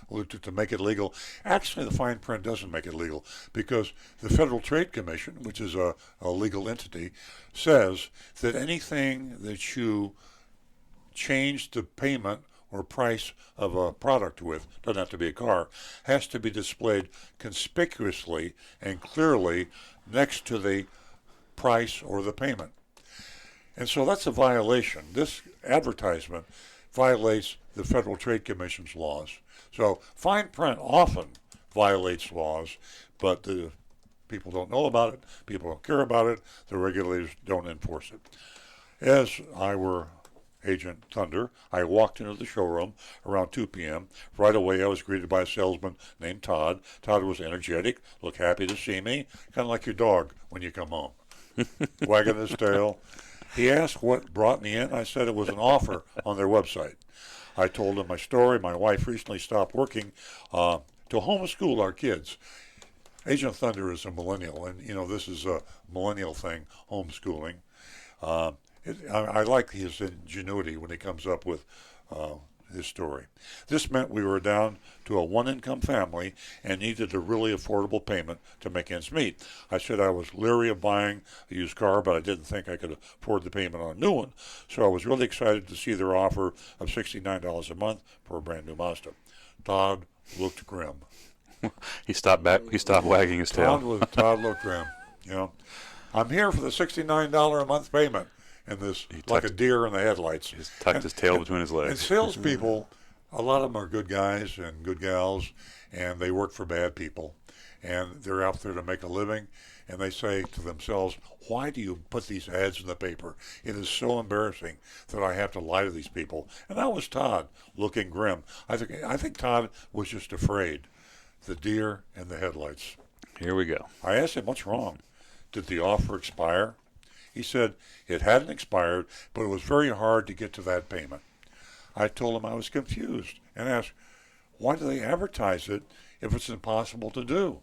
alluded to make it legal. Actually, the fine print doesn't make it legal because the Federal Trade Commission, which is a legal entity, says that anything that you change the payment or price of a product with, doesn't have to be a car, has to be displayed conspicuously and clearly next to the price or the payment. And so that's a violation. This advertisement violates the Federal Trade Commission's laws. So fine print often violates laws, but the people don't know about it, people don't care about it, the regulators don't enforce it. As I were Agent Thunder, I walked into the showroom around 2 p.m. Right away I was greeted by a salesman named Todd. Todd was energetic, looked happy to see me, kind of like your dog when you come home. Wagging his tail. He asked what brought me in. I said it was an offer on their website. I told him my story. My wife recently stopped working to homeschool our kids. Agent Thunder is a millennial, and this is a millennial thing, homeschooling. I like his ingenuity when he comes up with his story. This meant we were down to a one-income family and needed a really affordable payment to make ends meet. I said I was leery of buying a used car, but I didn't think I could afford the payment on a new one, so I was really excited to see their offer of $69 a month for a brand new Mazda. Todd looked grim. He stopped wagging his tail. Todd looked grim. I'm here for the $69 a month payment. And this, like a deer in the headlights. He's tucked his tail between his legs. And salespeople, a lot of them are good guys and good gals, and they work for bad people. And they're out there to make a living, and they say to themselves, why do you put these ads in the paper? It is so embarrassing that I have to lie to these people. And that was Todd, looking grim. I think Todd was just afraid. The deer in the headlights. Here we go. I asked him, what's wrong? Did the offer expire? He said it hadn't expired, but it was very hard to get to that payment. I told him I was confused and asked, why do they advertise it if it's impossible to do?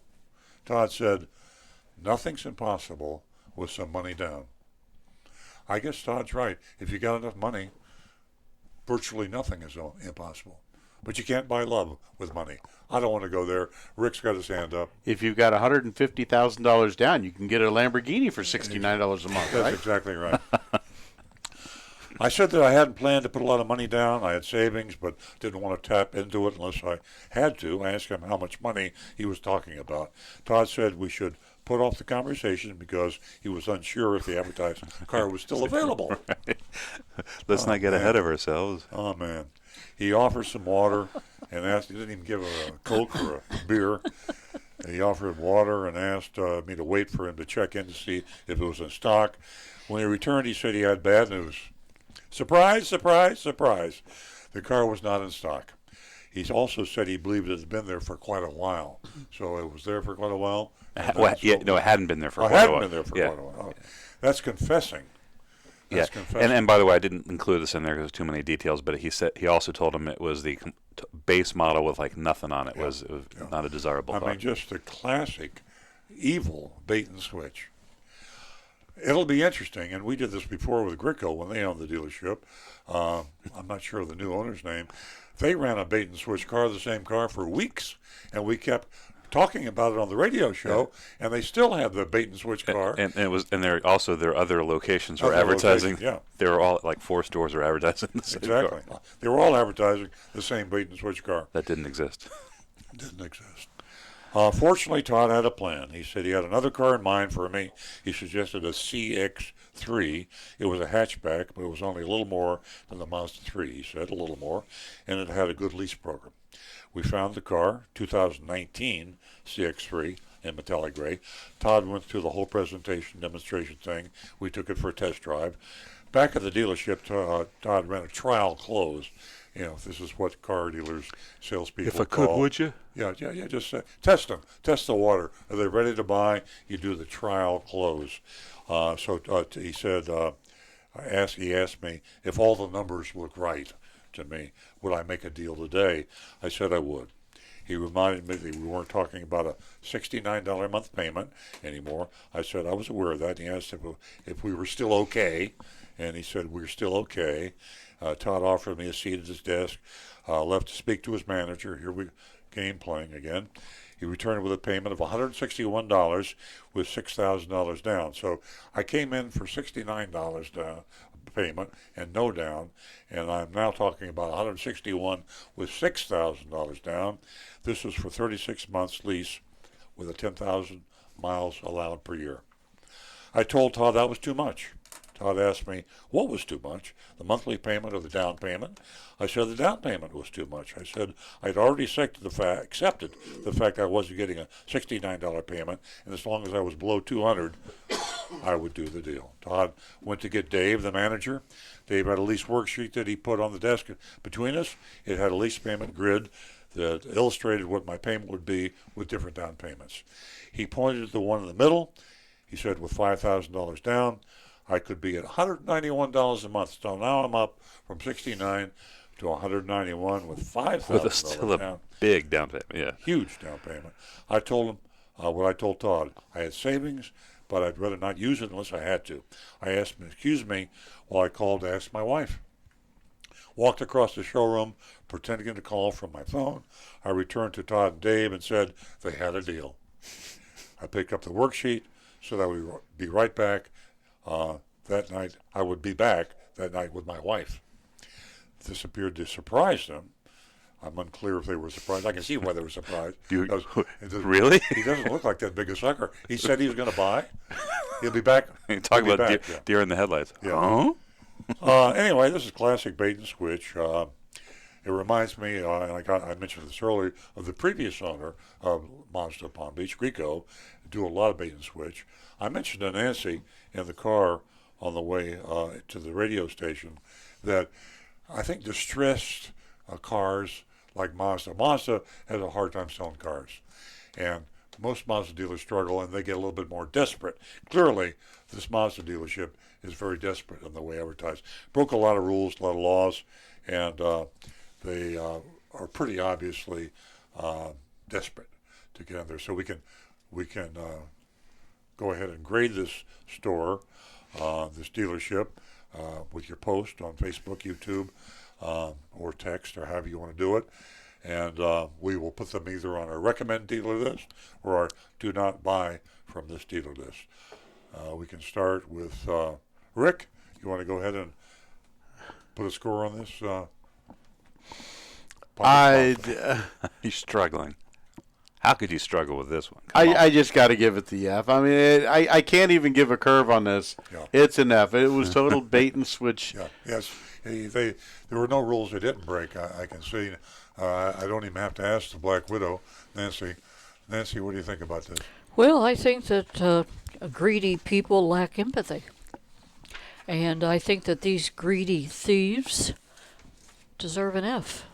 Todd said, nothing's impossible with some money down. I guess Todd's right. If you got enough money, virtually nothing is impossible. But you can't buy love with money. I don't want to go there. Rick's got his hand up. If you've got $150,000 down, you can get a Lamborghini for $69 a month, That's right? exactly right. I said that I hadn't planned to put a lot of money down. I had savings, but didn't want to tap into it unless I had to. I asked him how much money he was talking about. Todd said we should put off the conversation because he was unsure if the advertised car was still available. Right. Let's not get ahead of ourselves. Oh, man. He offered some water and asked, he didn't even give a Coke or a beer. He offered water and asked me to wait for him to check in to see if it was in stock. When he returned, he said he had bad news. Surprise, surprise, surprise. The car was not in stock. He also said he believed it had been there for quite a while. So it was there for quite a while. It hadn't been there for quite a while. It hadn't been there for quite a while. That's confessing. That's confessing. And by the way, I didn't include this in there because there's too many details. But he also told him it was the base model with like nothing on it. It was not a desirable car. I mean, just the classic evil bait and switch. It'll be interesting, and we did this before with Gricko when they owned the dealership. I'm not sure of the new owner's name. They ran a bait and switch car, the same car, for weeks, and we kept talking about it on the radio show, and they still have the bait and switch car. And there also their other locations were advertising. They were all like 4 stores were advertising the same exactly. car. They were all advertising the same bait and switch car. That didn't exist. Didn't exist. Fortunately, Todd had a plan. He said he had another car in mind for me. He suggested a CX-3. It was a hatchback, but it was only a little more than the Mazda 3, he said, a little more, and it had a good lease program. We found the car, 2019 CX-3 in metallic gray. Todd went through the whole presentation, demonstration thing. We took it for a test drive. Back at the dealership, Todd ran a trial close. This is what car dealers, salespeople If I could, call. would you? Yeah, just test them. Test the water. Are they ready to buy? You do the trial close. He said, he asked me if all the numbers look right to me, would I make a deal today? I said I would. He reminded me that we weren't talking about a $69 a month payment anymore. I said I was aware of that. He asked if we were still okay, and he said we're still okay. Todd offered me a seat at his desk, left to speak to his manager. Here we game playing again. He returned with a payment of $161 with $6,000 down. So I came in for $69 down payment and no down, and I'm now talking about $161 with $6,000 down. This was for 36 months lease with a 10,000 miles allowed per year. I told Todd that was too much. Todd asked me, what was too much, the monthly payment or the down payment? I said the down payment was too much. I said I'd already accepted the fact I wasn't getting a $69 payment, and as long as I was below $200, I would do the deal. Todd went to get Dave, the manager. Dave had a lease worksheet that he put on the desk between us. It had a lease payment grid that illustrated what my payment would be with different down payments. He pointed to the one in the middle. He said with $5,000 down, I could be at $191 a month. So now I'm up from 69 to 191 with $5,000 With still a big down payment, yeah. Huge down payment. I told him what I told Todd. I had savings, but I'd rather not use it unless I had to. I asked him, excuse me, while I called to ask my wife. Walked across the showroom, pretending to call from my phone. I returned to Todd and Dave and said they had a deal. I picked up the worksheet, said I would be right back that night. I would be back that night with my wife. This appeared to surprise them. I'm unclear if they were surprised. I can see why they were surprised. Really? He doesn't look like that big a sucker. He said he was going to buy. He'll be back. Talk about deer in the headlights. Yeah. Anyway, this is classic bait and switch. It reminds me, and I mentioned this earlier, of the previous owner of Mazda Palm Beach, Rico, do a lot of bait and switch. I mentioned to Nancy in the car on the way to the radio station that I think distressed cars like Mazda has a hard time selling cars. And most Mazda dealers struggle, and they get a little bit more desperate. Clearly, this Mazda dealership is very desperate in the way advertised. Broke a lot of rules, a lot of laws, and they are pretty obviously desperate to get in there. So we can go ahead and grade this store, this dealership, with your post on Facebook, YouTube, or text, or however you want to do it. And we will put them either on our recommend dealer list or our do not buy from this dealer list. We can start with Rick. You want to go ahead and put a score on this? He's struggling. How could you struggle with this one? I just got to give it the F. I mean, I can't even give a curve on this. Yeah. It's an F. It was total bait and switch. Yeah. Yes. There were no rules they didn't break. I can see. I don't even have to ask the Black Widow, Nancy. Nancy, what do you think about this? Well, I think that greedy people lack empathy. And I think that these greedy thieves deserve an F.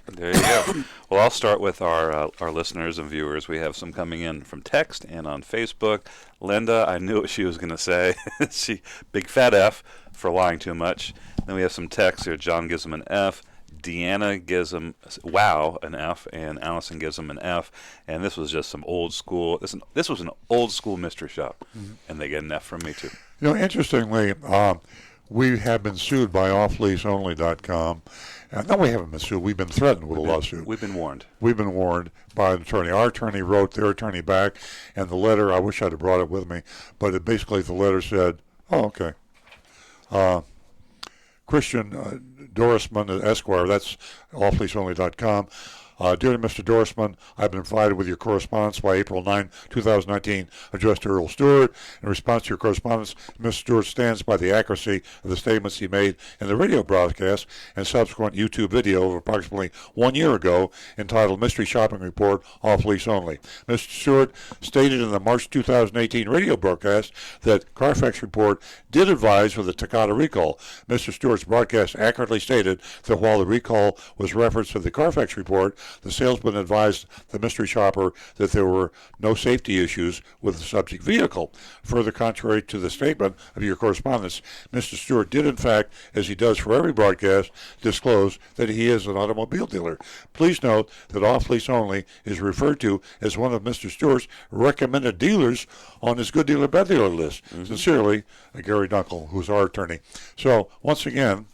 There you go. Well, I'll start with our listeners and viewers. We have some coming in from text and on Facebook. Linda, I knew what she was going to say. Big fat F for lying too much. Then we have some text here. John gives him an F. Deanna gives him, an F, and Allison gives him an F. And this was just some old school. This was an old school mystery shop, and they get an F from me too. Interestingly, we have been sued by offleaseonly.com. No, we haven't been sued. We've been threatened with a lawsuit. We've been warned. We've been warned by an attorney. Our attorney wrote their attorney back, and the letter, I wish I'd have brought it with me, but basically the letter said, okay. Christian Dorisman, Esquire, that's offleaseonly.com. Dear Mr. Dorisman, I've been provided with your correspondence by April 9, 2019, addressed to Earl Stewart. In response to your correspondence, Mr. Stewart stands by the accuracy of the statements he made in the radio broadcast and subsequent YouTube video of approximately 1 year ago entitled Mystery Shopping Report Off Lease Only. Mr. Stewart stated in the March 2018 radio broadcast that Carfax Report did advise of the Takata recall. Mr. Stewart's broadcast accurately stated that while the recall was referenced to the Carfax Report, the salesman advised the mystery shopper that there were no safety issues with the subject vehicle. Further, contrary to the statement of your correspondence, Mr. Stewart did in fact, as he does for every broadcast, disclose that he is an automobile dealer. Please note that Off Lease Only is referred to as one of Mr. Stewart's recommended dealers on his Good Dealer, Bad Dealer list. Sincerely, Gary Dunkel, who's our attorney. So, once again,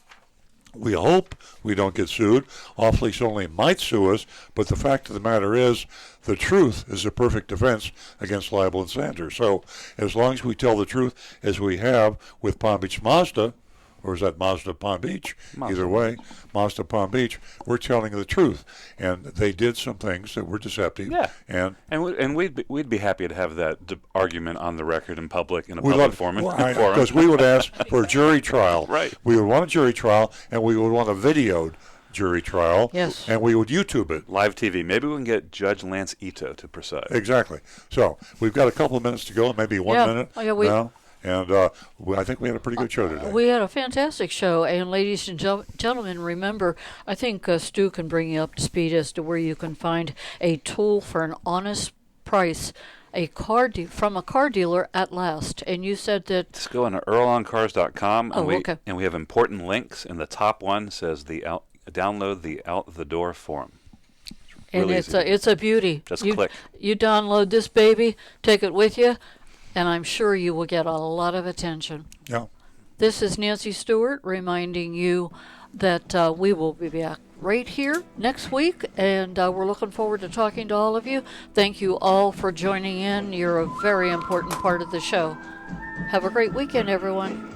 we hope we don't get sued. Off Lease Only might sue us, but the fact of the matter is the truth is a perfect defense against libel and slander. So as long as we tell the truth, as we have with Palm Beach Mazda, or is that Mazda Palm Beach? Mazda. Either way, Mazda Palm Beach, we're telling the truth. And they did some things that were deceptive. Yeah. And we'd be happy to have that argument on the record in public, in a public forum. Because we would ask for a jury trial. Right. We would want a jury trial, and we would want a videoed jury trial. Yes. And we would YouTube it. Live TV. Maybe we can get Judge Lance Ito to preside. Exactly. So we've got a couple of minutes to go, maybe 1 minute now. And I think we had a pretty good show today. We had a fantastic show. And ladies and gentlemen, remember, I think Stu can bring you up to speed as to where you can find a tool for an honest price from a car dealer at last. And you said that. Just go on to earloncars.com. Oh, okay. And we have important links. And the top one says download the Out the Door form. And really it's a beauty. Just you, click. You download this baby, take it with you, and I'm sure you will get a lot of attention. Yeah. This is Nancy Stewart reminding you that we will be back right here next week, and we're looking forward to talking to all of you. Thank you all for joining in. You're a very important part of the show. Have a great weekend, everyone.